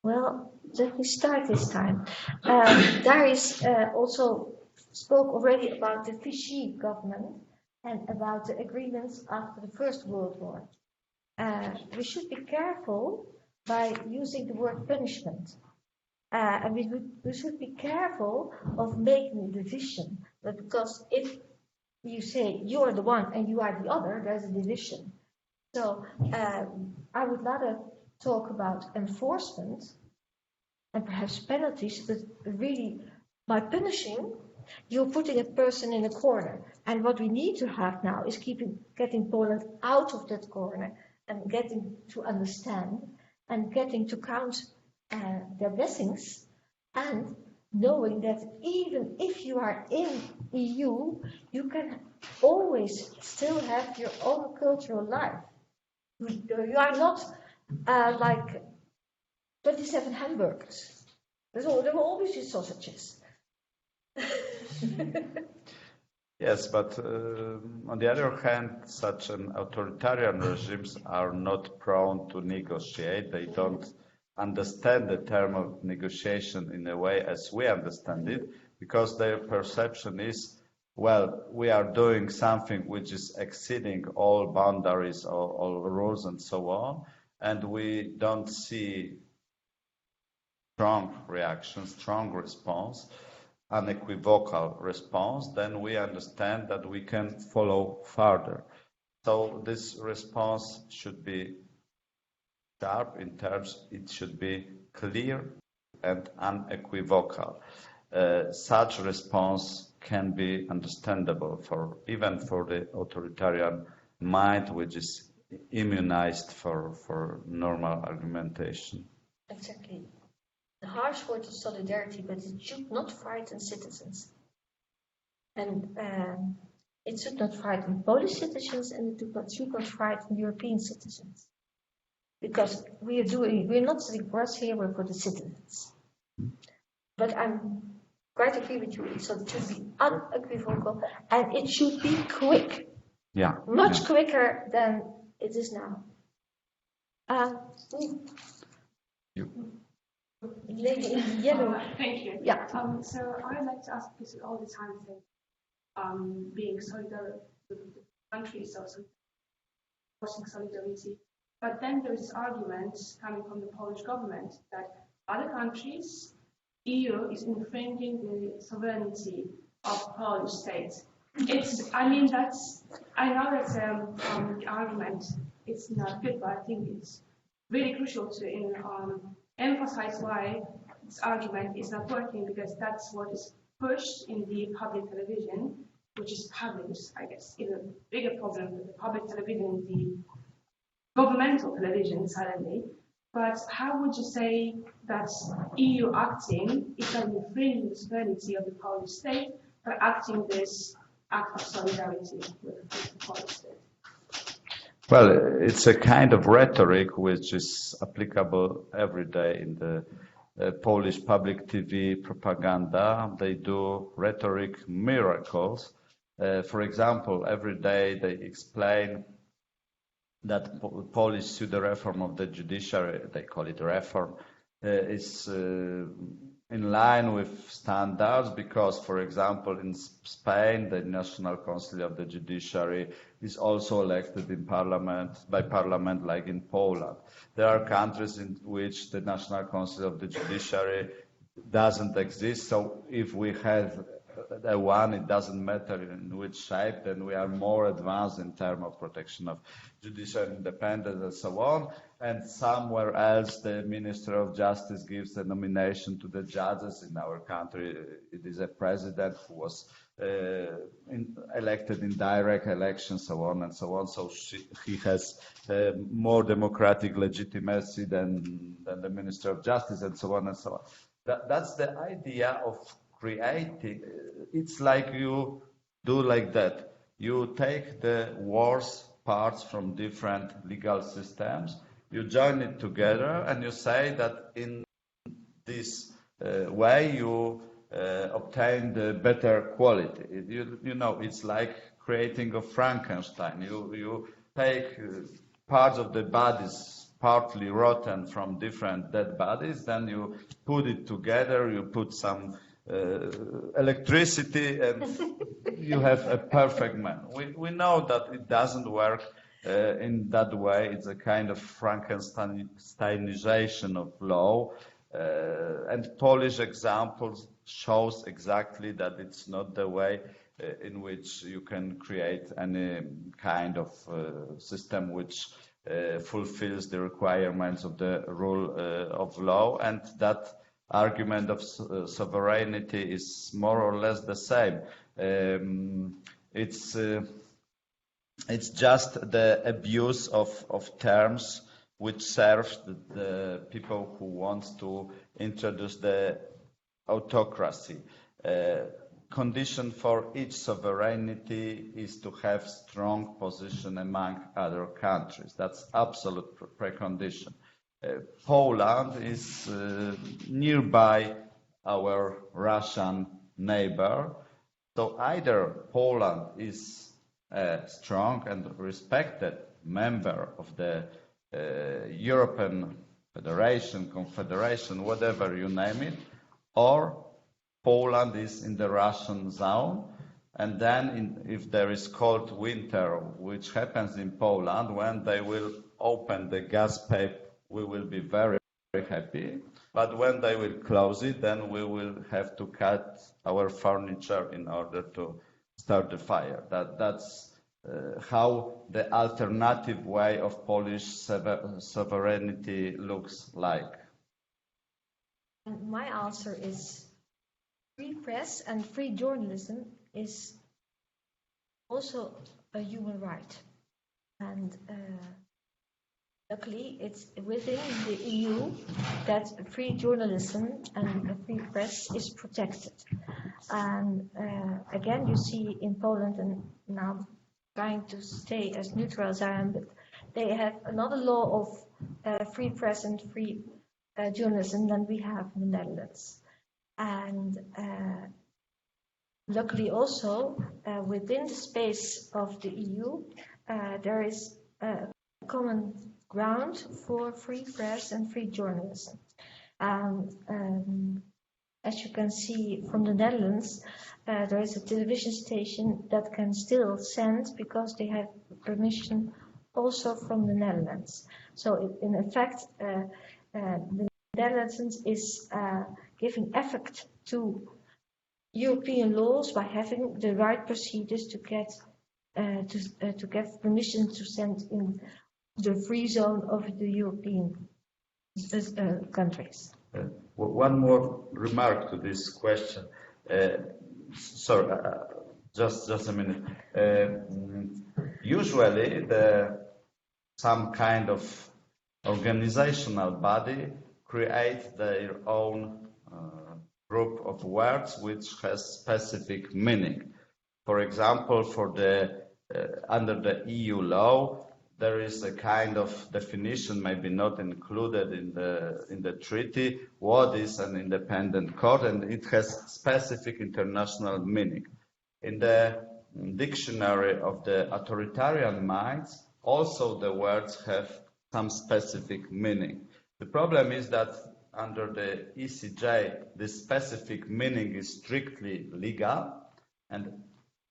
Well, let me start this time. Dariusz also spoke already about the Vichy government and about the agreements after the First World War. We should be careful by using the word punishment. And we should be careful of making a division, but because if you say you are the one and you are the other, there's a division. So I would rather talk about enforcement and perhaps penalties, but really by punishing, you're putting a person in a corner. And what we need to have now is getting Poland out of that corner and getting to understand and getting to count their blessings, and knowing that even if you are in EU, you can always still have your own cultural life. You are not like 27 hamburgers. There will always be sausages. Yes, but on the other hand, such an authoritarian regimes are not prone to negotiate. They don't understand the term of negotiation in a way as we understand it, because their perception is, well, we are doing something which is exceeding all boundaries, all rules and so on, and we don't see strong reaction, strong response, unequivocal response, then we understand that we can follow further. So this response should be sharp in terms, it should be clear and unequivocal. Such response can be understandable even for the authoritarian mind, which is immunized for normal argumentation. Exactly. The harsh word is solidarity, but it should not frighten citizens. And it should not frighten Polish citizens, and it should not frighten European citizens. Because we're not sitting for us here, we're for the citizens. But I'm quite agree with you, so it should be unequivocal, and it should be quick. Yeah. Much quicker than it is now. Lady in yellow. Thank you. Yeah. So I would like to ask, because all the time say, being solidary with the countries, also forcing solidarity. But then there is this argument coming from the Polish government that other countries, EU is infringing the sovereignty of Polish state. I know that's the argument. It's not good, but I think it's really crucial to emphasize why this argument is not working, because that's what is pushed in the public television, which is published, I guess, is a bigger problem with the public television, the governmental television suddenly. But how would you say that EU acting is not infringing the sovereignty of the Polish state, but acting this act of solidarity with the Polish state? Well, it's a kind of rhetoric which is applicable every day in the Polish public TV propaganda. They do rhetoric miracles. For example, every day they explain that Polish pseudo-reform of the judiciary, they call it reform, is in line with standards because, for example, in Spain, the National Council of the Judiciary is also elected in by parliament like in Poland. There are countries in which the National Council of the Judiciary doesn't exist, so if we have one, it doesn't matter in which shape, then we are more advanced in terms of protection of judicial independence and so on. And somewhere else, the Minister of Justice gives the nomination to the judges. In our country, it is a president who was elected in direct election, so on and so on. So he has more democratic legitimacy than the Minister of Justice, and so on and so on. That's the idea of creating. It's like you do like that. You take the worst parts from different legal systems, you join it together, and you say that in this way you obtain the better quality. It's like creating a Frankenstein. You take parts of the bodies partly rotten from different dead bodies, then you put it together, you put some electricity, and you have a perfect man. We know that it doesn't work In that way, it's a kind of Frankensteinization of law. And Polish examples shows exactly that it's not the way in which you can create any kind of system which fulfills the requirements of the rule of law, and that argument of sovereignty is more or less the same. It's just the abuse of terms which serves the people who want to introduce the autocracy. Condition for each sovereignty is to have strong position among other countries. That's absolute precondition. Poland is nearby our Russian neighbor, so either Poland is a strong and respected member of the European Federation, Confederation, whatever you name it, or Poland is in the Russian zone, and then if there is cold winter, which happens in Poland, when they will open the gas pipe, we will be very, very happy. But when they will close it, then we will have to cut our furniture in order to start the fire. That's how the alternative way of Polish sovereignty looks like. And my answer is free press and free journalism is also a human right. And luckily, it's within the EU that free journalism and a free press is protected. And again, you see in Poland, and now trying to stay as neutral as I am, but they have another law of free press and free journalism than we have in the Netherlands. And luckily also, within the space of the EU, there is a common ground for free press and free journalism. As you can see from the Netherlands, there is a television station that can still send because they have permission also from the Netherlands. So in effect, the Netherlands is giving effect to European laws by having the right procedures to get permission to send in the free zone of the European countries. One more remark to this question. Sorry, just a minute. Usually, some kind of organizational body create their own group of words which has specific meaning. For example, under the EU law, there is a kind of definition, maybe not included in the treaty, what is an independent court, and it has specific international meaning. In the dictionary of the authoritarian minds, also the words have some specific meaning. The problem is that under the ECJ, this specific meaning is strictly legal, and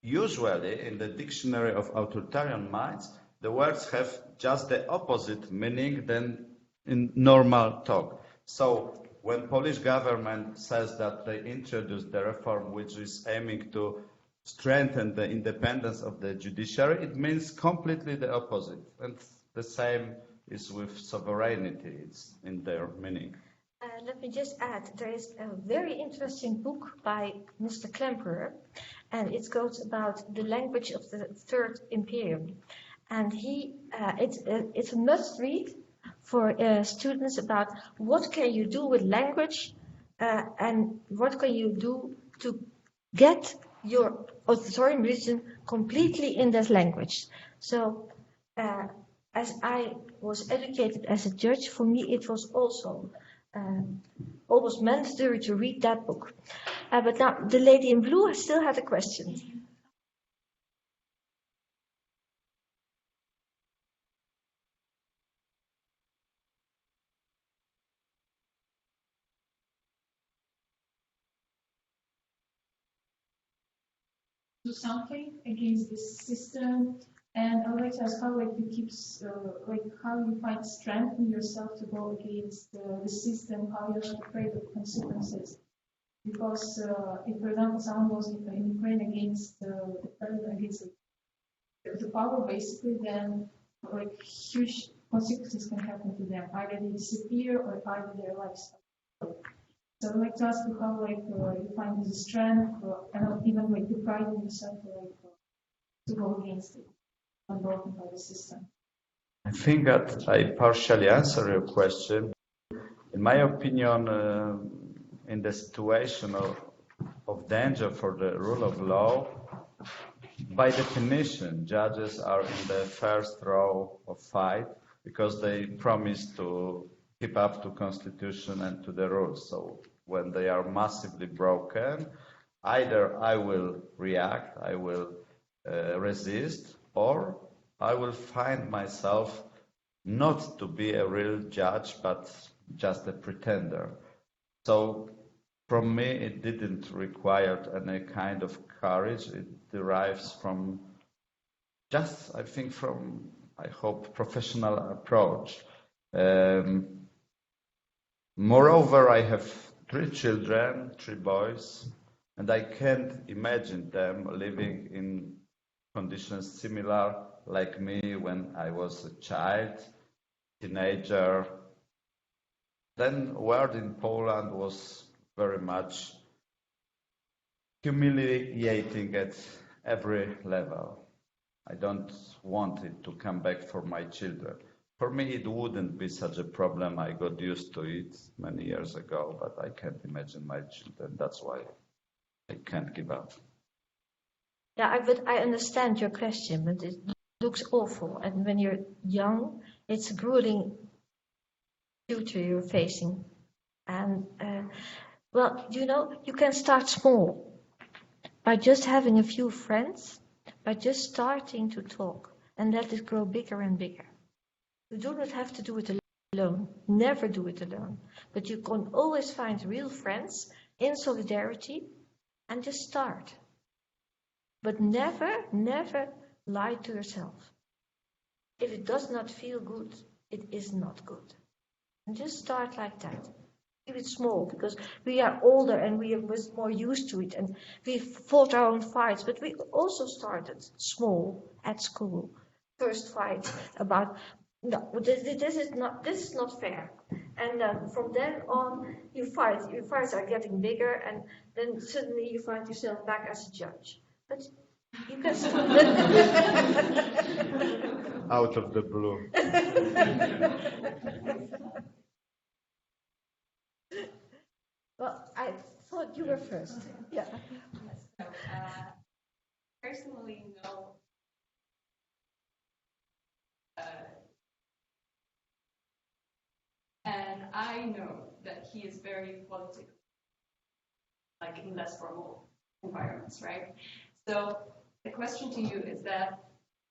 usually in the dictionary of authoritarian minds, the words have just the opposite meaning than in normal talk. So when Polish government says that they introduced the reform which is aiming to strengthen the independence of the judiciary, it means completely the opposite. And the same is with sovereignty, it's in their meaning. Let me just add, there is a very interesting book by Mr. Klemperer, and it goes about the language of the Third Imperium. And it's a must-read for students about what can you do with language and what can you do to get your authoritarian religion completely in this language. So as I was educated as a judge, for me it was also almost mandatory to read that book. But now the lady in blue still had a question. Do something against this system And I would like to ask how you keep how you find strength in yourself to go against the system, how you're not afraid of consequences. Because if, for example, someone goes in Ukraine against the president, against the power, basically, then huge consequences can happen to them. Either they disappear or either their lives. So I'd like to ask you how you find the strength and even the pride in yourself to go against it, unbroken by the system. I think that I partially answer your question. In my opinion, in the situation of danger for the rule of law, by definition, judges are in the first row of fight because they promise to keep up to constitution and to the rules. So when they are massively broken, either I will react, I will resist, or I will find myself not to be a real judge, but just a pretender. So from me, it didn't require any kind of courage. It derives from just, I think, from, I hope, professional approach. Moreover, I have 3 children, 3 boys, and I can't imagine them living in conditions similar like me when I was a child, teenager. Then world in Poland was very much humiliating at every level. I don't want it to come back for my children. For me, it wouldn't be such a problem. I got used to it many years ago, but I can't imagine my children. That's why I can't give up. Yeah, but I understand your question, but it looks awful. And when you're young, it's a grueling future you're facing. And, well, you can start small by just having a few friends, by just starting to talk, and let it grow bigger and bigger. You do not have to do it alone. Never do it alone. But you can always find real friends in solidarity and just start. But never, never lie to yourself. If it does not feel good, it is not good. And just start like that. Keep it small, because we are older and we are more used to it, and we fought our own fights, but we also started small at school. First fight about, no, this is not fair. And from then on, your fights are getting bigger, and then suddenly you find yourself back as a judge. But you can still out of the blue. Well, I thought you were first. Yeah. So, personally, no. And I know that he is very political, like in less formal environments, right? So the question to you is that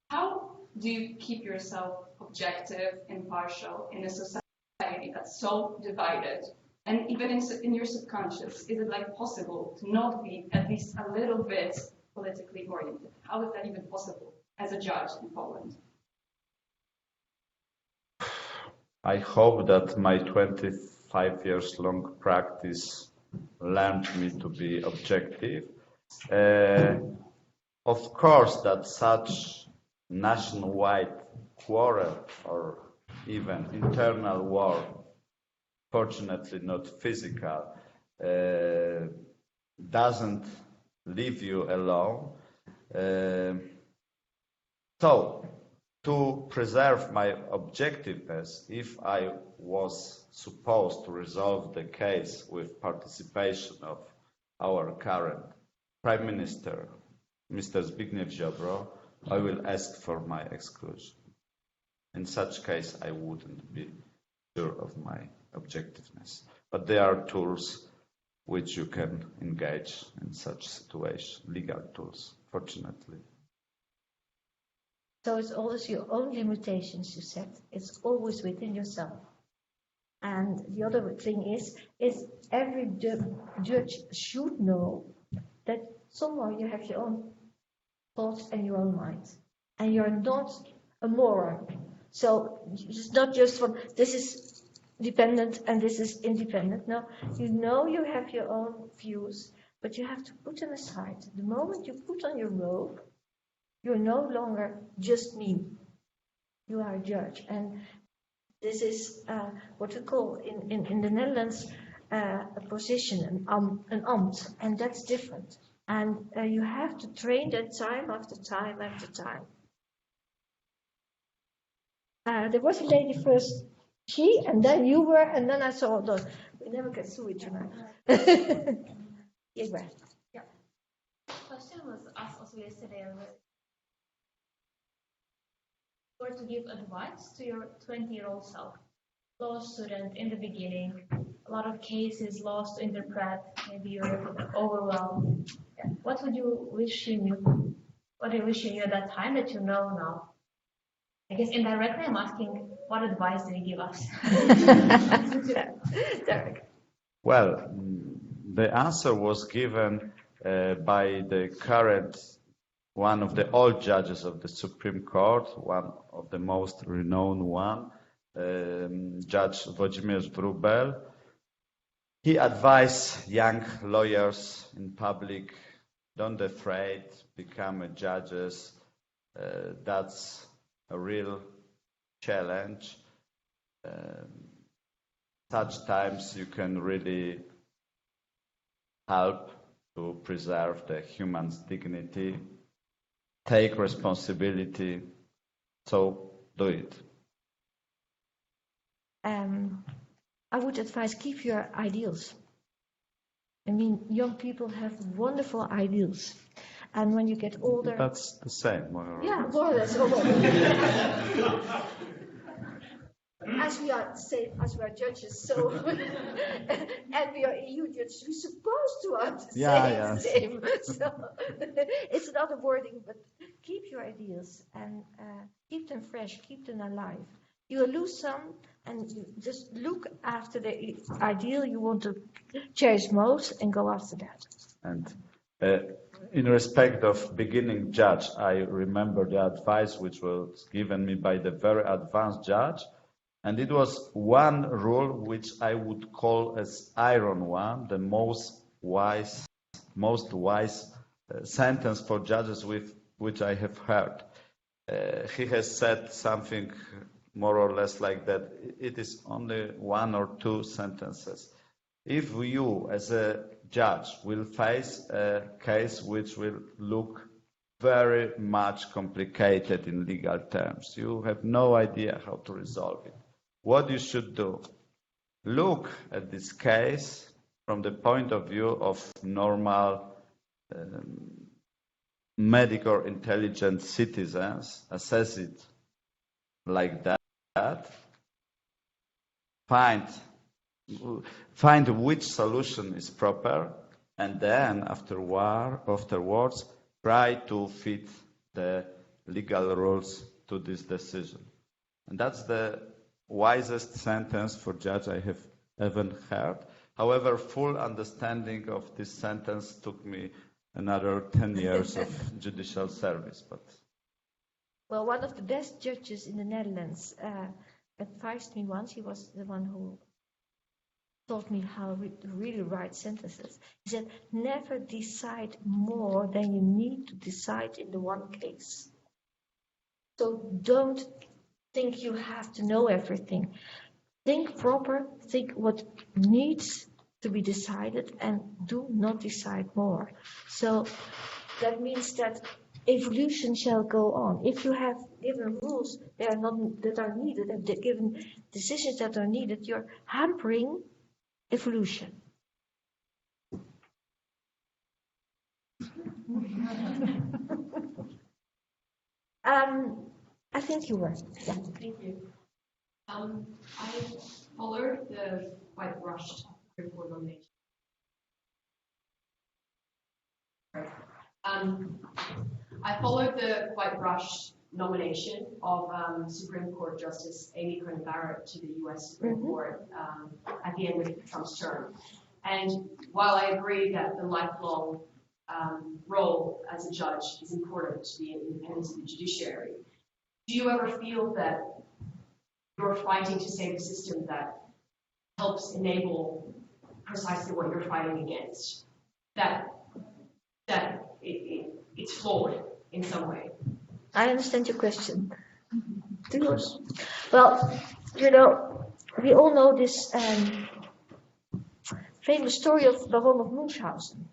how do you keep yourself objective, impartial in a society that's so divided? And even in your subconscious, is it possible to not be at least a little bit politically oriented? How is that even possible as a judge in Poland? I hope that my 25 years long practice learned me to be objective. Of course, that such nationwide quarrel or even internal war, fortunately not physical, doesn't leave you alone. So, to preserve my objectiveness, if I was supposed to resolve the case with participation of our current Prime Minister, Mr. Zbigniew Ziobro, I will ask for my exclusion. In such case, I wouldn't be sure of my objectiveness. But there are tools which you can engage in such situation, legal tools, fortunately. So it's always your own limitations you set. It's always within yourself. And the other thing is every judge should know that somewhere you have your own thoughts and your own mind. and you're not a moron. So it's not just from this is dependent and this is independent. No, you have your own views, but you have to put them aside. The moment you put on your robe, you're no longer just me. You are a judge, and this is what we call in the Netherlands a position, an ambt, and that's different. And you have to train that time after time after time. There was a lady first, she, and then you were, and then I saw those. We never get through it tonight. Yeah. Question was asked also yesterday. Or to give advice to your 20-year-old self, law student in the beginning, a lot of cases, laws to interpret, maybe you're overwhelmed. Yeah. What would you wish you knew? What do you wish you knew at that time that you know now? I guess indirectly I'm asking, what advice do you give us? Derek. Well, the answer was given by the current one of the old judges of the Supreme Court, one of the most renowned one, Judge Włodzimierz Wróbel. He advised young lawyers in public, don't afraid, become judges. That's a real challenge. Such times you can really help to preserve the human's dignity, take responsibility, so do it. I would advise keep your ideals. I mean, young people have wonderful ideals. And when you get older... That's the same, more or less. Yeah, more or less. As we are judges, so and we are EU judges, we're supposed to understand the same. So it's another wording, but keep your ideals and keep them fresh, keep them alive. You lose some, and you just look after the ideal you want to cherish most, and go after that. And in respect of beginning judge, I remember the advice which was given me by the very advanced judge. And it was one rule which I would call as iron one, the most wise sentence for judges which I have heard. He has said something more or less like that. It is only one or two sentences. If you, as a judge, will face a case which will look very much complicated in legal terms, you have no idea how to resolve it. What you should do, look at this case from the point of view of normal medical intelligent citizens, assess it like that, find which solution is proper, and then afterwards try to fit the legal rules to this decision. And that's the wisest sentence for judge I have ever heard. However, full understanding of this sentence took me another 10 years of judicial service. Well, one of the best judges in the Netherlands advised me once. He was the one who taught me how to really write sentences. He said, never decide more than you need to decide in the one case. So don't think you have to know everything. Think proper, think what needs to be decided, and do not decide more. So that means that evolution shall go on. If you have given rules that are needed, and given decisions that are needed, you're hampering evolution. I think you were. Yeah. Thank you. I followed the quite rushed Supreme Court nomination. I followed the quite rushed nomination of Supreme Court Justice Amy Coney Barrett to the U.S. Supreme Court at the end of Trump's term. And while I agree that the lifelong role as a judge is important to the independence of the judiciary. Do you ever feel that you're fighting to save a system that helps enable precisely what you're fighting against? That it's flawed in some way? I understand your question. Dariusz. Well, we all know this famous story of Baron of Munchausen.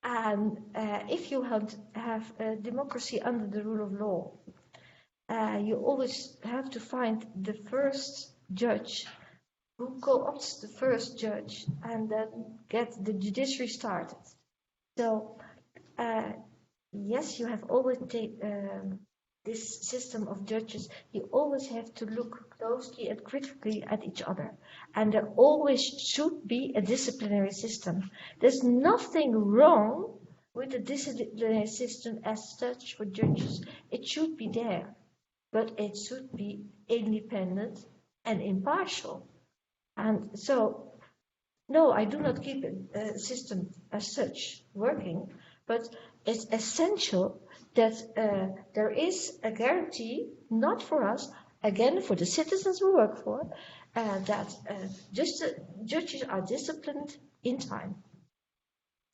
And if you have a democracy under the rule of law, you always have to find the first judge who co-opts the first judge and then get the judiciary started. So, yes, you have always this system of judges. You always have to look closely and critically at each other. And there always should be a disciplinary system. There's nothing wrong with the disciplinary system as such for judges. It should be there, but it should be independent and impartial. And so, no, I do not keep a system as such working, but it's essential that there is a guarantee, not for us, again for the citizens we work for, that judges are disciplined in time.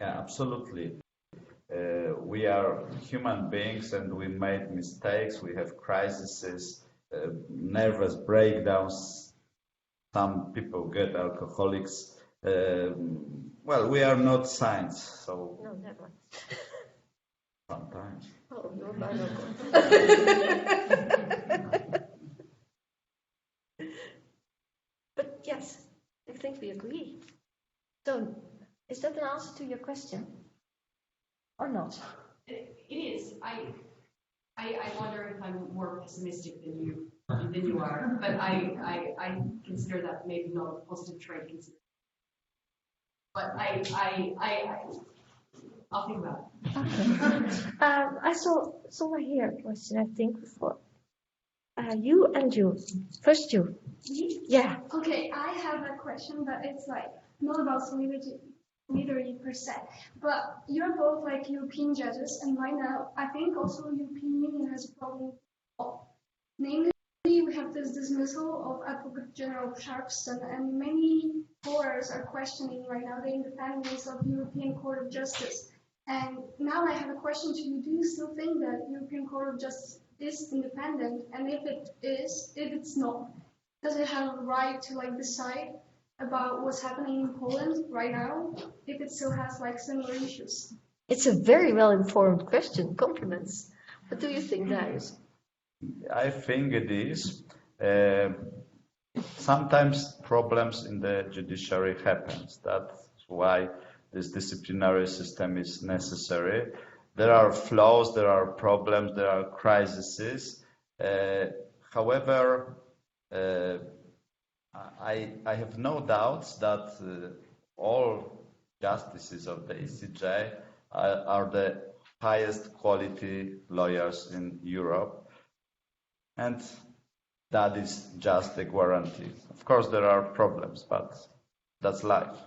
Yeah, absolutely. We are human beings and we make mistakes, we have crises, nervous breakdowns, some people get alcoholics. Well, we are not saints, so... No, never. Sometimes. Oh, no. But yes, I think we agree. So, is that an answer to your question? Or not? It is. I wonder if I'm more pessimistic than you are, but I consider that maybe not a positive trait. But I'll think about it. Okay. I saw someone here a question, I think, before. You and you. First you. Me? Yeah. Okay, I have a question, but it's like not about solidarity per se. But you're both like European judges, and right now I think also European Union has a problem. Namely, we have this dismissal of Advocate General Sharpston, and many lawyers are questioning right now the independence of the European Court of Justice. And now I have a question to you. Do you still think that European Court of Justice is independent? And if it's not, does it have a right to decide about what's happening in Poland right now, if it still has similar issues? It's a very well-informed question. Compliments. What do you think, Dariusz? I think it is. Sometimes problems in the judiciary happens. That's why this disciplinary system is necessary. There are flaws, there are problems, there are crises. However, I have no doubts that all justices of the ECJ are the highest quality lawyers in Europe. And that is just a guarantee. Of course, there are problems, but that's life.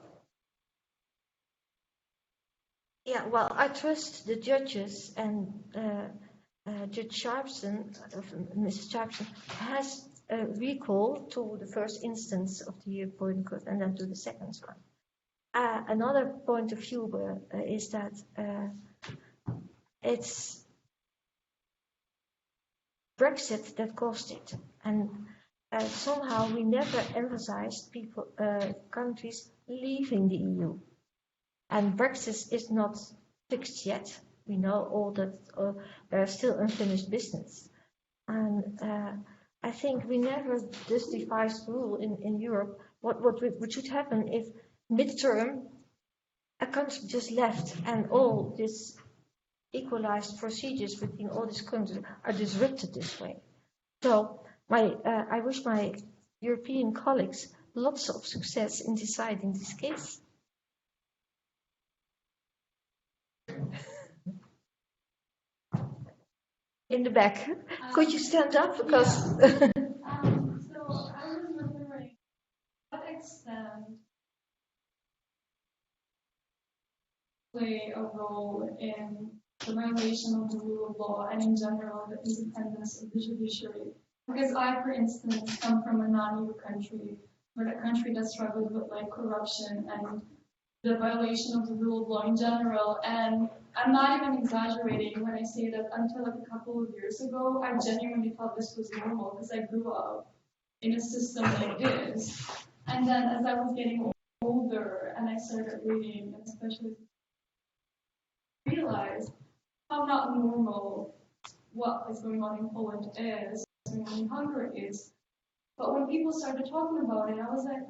Yeah, well, I trust the judges, and Judge Sharpston, Mrs. Sharpston, has a recall to the first instance of the European Court and then to the second one. Another point of view is that it's Brexit that caused it, and somehow we never emphasized countries leaving the EU. And Brexit is not fixed yet. We know all that there's still unfinished business. And I think we never just devised rule in Europe what should happen if midterm a country just left and all these equalized procedures between all these countries are disrupted this way. So I wish my European colleagues lots of success in deciding this case. In the back. Could you stand up? Because So I was wondering, what extent play a role in the violation of the rule of law and in general the independence of the judiciary? Because I, for instance, come from a non-EU country, or a country that struggled with like corruption and the violation of the rule of law in general. And I'm not even exaggerating when I say that until like a couple of years ago, I genuinely thought this was normal because I grew up in a system like this. And then as I was getting older and I started reading, and especially realized how not normal what is going on in Poland is, and in Hungary is. But when people started talking about it, I was like,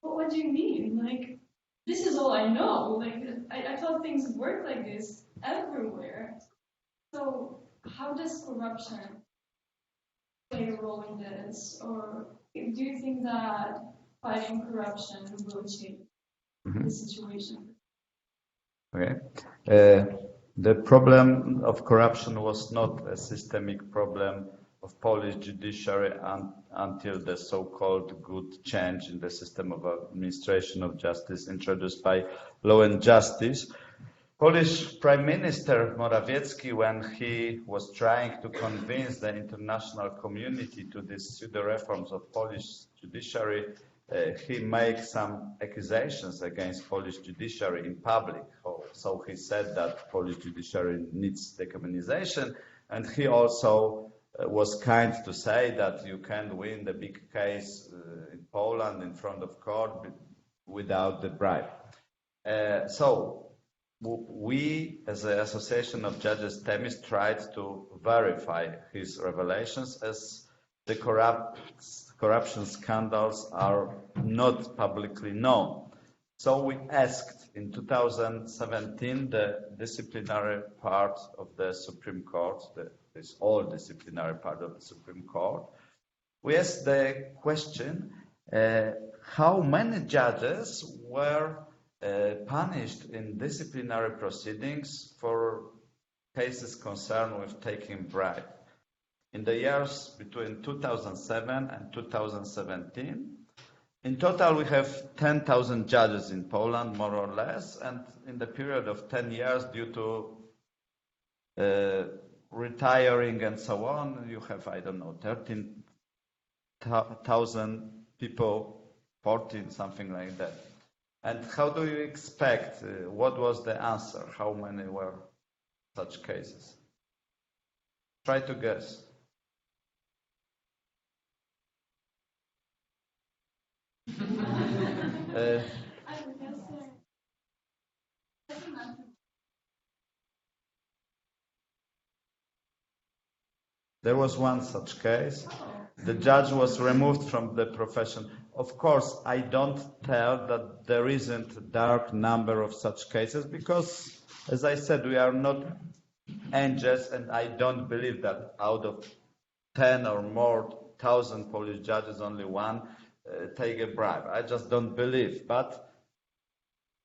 well, what do you mean? Like, this is all I know. Like, I thought things work like this everywhere. So how does corruption play a role in this? Or do you think that fighting corruption will change the situation? Okay. The problem of corruption was not a systemic problem of Polish judiciary until the so-called good change in the system of administration of justice introduced by Law and Justice. Polish Prime Minister Morawiecki, when he was trying to convince the international community to these pseudo-reforms of Polish judiciary, he made some accusations against Polish judiciary in public. So he said that Polish judiciary needs decommunization, and he also was kind to say that you can win the big case in Poland in front of court without the bribe. So we, as the Association of Judges Temis, tried to verify his revelations, as the corruption scandals are not publicly known. So we asked in 2017 the disciplinary part of the Supreme Court, this all disciplinary part of the Supreme Court. We asked the question, how many judges were punished in disciplinary proceedings for cases concerned with taking bribe. In the years between 2007 and 2017, in total we have 10,000 judges in Poland, more or less, and in the period of 10 years, due to retiring and so on, you have, 13,000 people, 14, something like that. And how do you expect, what was the answer? How many were such cases? Try to guess. There was one such case. The judge was removed from the profession. Of course, I don't tell that there isn't a dark number of such cases because, as I said, we are not angels, and I don't believe that out of 10 or more thousand Polish judges, only one take a bribe. I just don't believe. But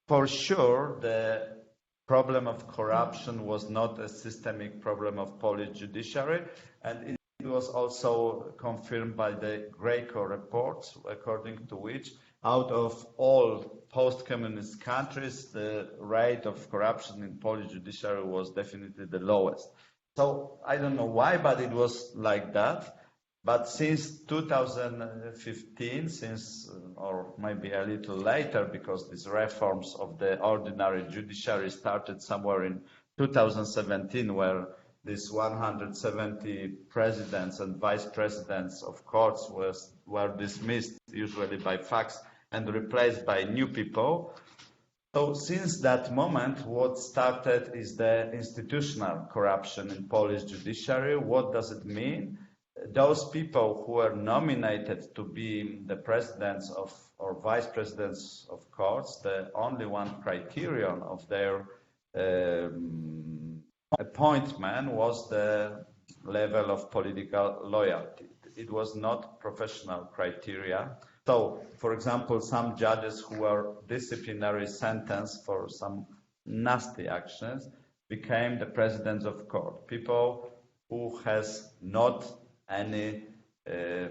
for sure, the problem of corruption was not a systemic problem of Polish judiciary, and it was also confirmed by the Greco reports, according to which out of all post-communist countries, the rate of corruption in Polish judiciary was definitely the lowest. So I don't know why, but it was like that. But since 2015, or maybe a little later, because these reforms of the ordinary judiciary started somewhere in 2017, where these 170 presidents and vice presidents of courts were dismissed, usually by fax, and replaced by new people. So since that moment, what started is the institutional corruption in Polish judiciary. What does it mean? Those people who were nominated to be the presidents of or vice presidents of courts, the only one criterion of their appointment was the level of political loyalty. It was not professional criteria. So, for example, some judges who were disciplinary sentenced for some nasty actions became the presidents of court. People who has not any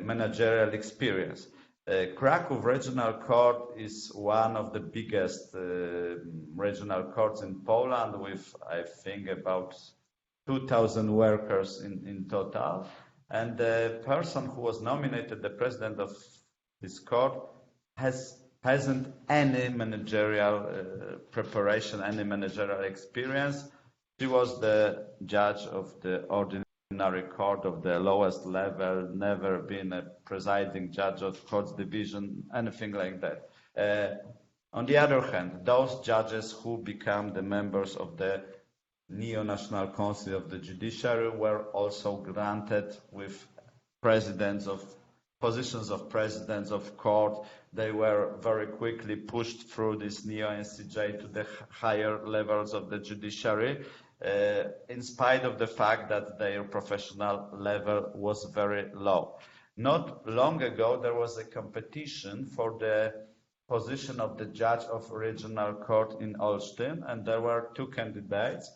managerial experience. Kraków Regional Court is one of the biggest regional courts in Poland with, I think, about 2,000 workers in total. And the person who was nominated the president of this court hasn't any managerial preparation, any managerial experience. She was the judge of the ordinary court of the lowest level, never been a presiding judge of courts division, anything like that. On the other hand, those judges who become the members of the Neo-National Council of the Judiciary were also granted with positions of presidents of court. They were very quickly pushed through this neo-NCJ to the higher levels of the judiciary, in spite of the fact that their professional level was very low. Not long ago, there was a competition for the position of the judge of regional court in Olsztyn, and there were two candidates.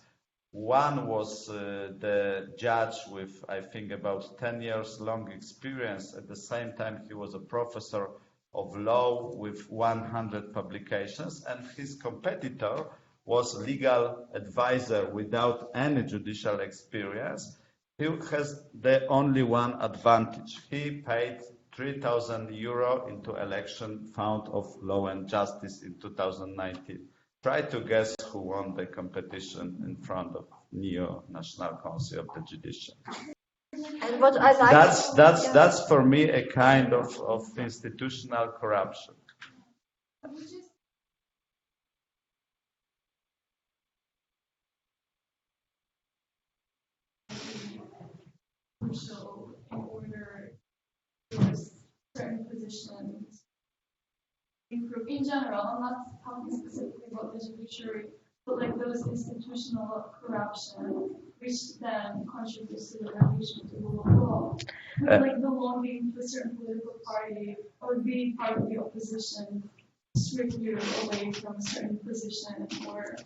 One was the judge with, I think, about 10 years long experience. At the same time, he was a professor of law with 100 publications, and his competitor was legal advisor without any judicial experience. He has the only one advantage. He paid 3,000 euro into election fund of law and justice in 2019. Try to guess who won the competition in front of Neo-National Council of the Judiciary. And what I like that's for me a kind of institutional corruption. Crucial in order for certain positions improve. In general, I'm not talking specifically about the judiciary, but like those institutional corruption, which then contributes to the violation of the rule of law. Like belonging to a certain political party or being part of the opposition strip you away from a certain position, or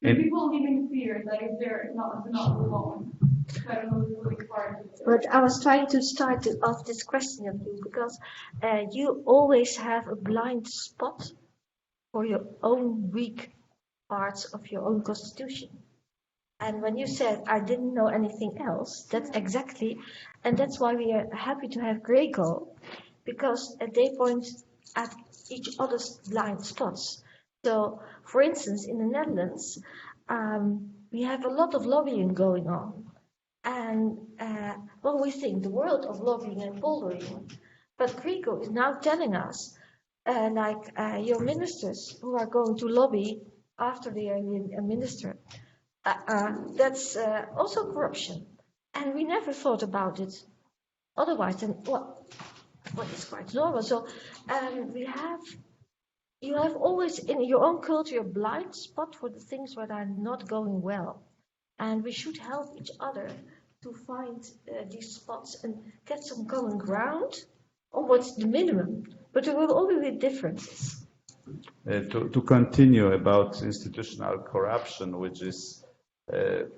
people living fear that if they're not alone. I don't know the political party. But I was trying to start off this question of you because you always have a blind spot for your own weak parts of your own constitution. And when you said, I didn't know anything else, that's exactly, and that's why we are happy to have Greco, because they point at each other's blind spots. So, for instance, in the Netherlands, we have a lot of lobbying going on. And, we think the world of lobbying and pollering, but Greco is now telling us, your ministers who are going to lobby after they are a minister, that's also corruption. And we never thought about it otherwise than, what is quite normal. So you have always in your own culture a blind spot for the things that are not going well. And we should help each other to find these spots and get some common ground on what's the minimum. But there will always be differences. To continue about institutional corruption, which is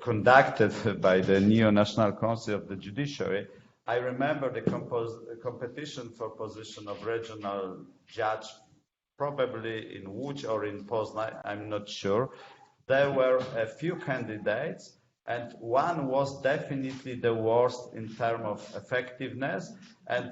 conducted by the Neo-National Council of the Judiciary, I remember the competition for position of regional judge, probably in Łódź or in Poznań, I'm not sure. There were a few candidates, and one was definitely the worst in terms of effectiveness, and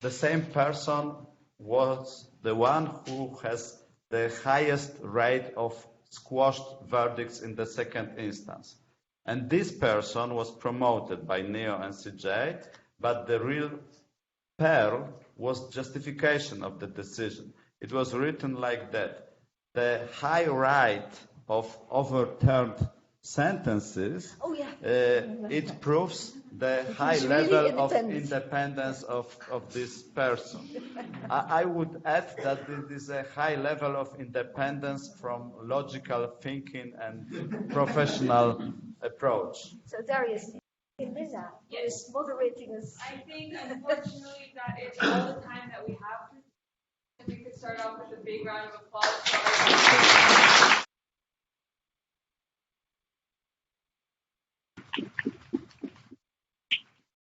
the same person was the one who has the highest rate of squashed verdicts in the second instance. And this person was promoted by Neo-NCJ, but the real pearl was justification of the decision. It was written like that: the high rate of overturned sentences, it proves the high level of independence of this person. I would add that it is a high level of independence from logical thinking and professional approach. So Dariusz, Linda is moderating us. I think, unfortunately, that is all the time that we have. And we could start off with a big round of applause.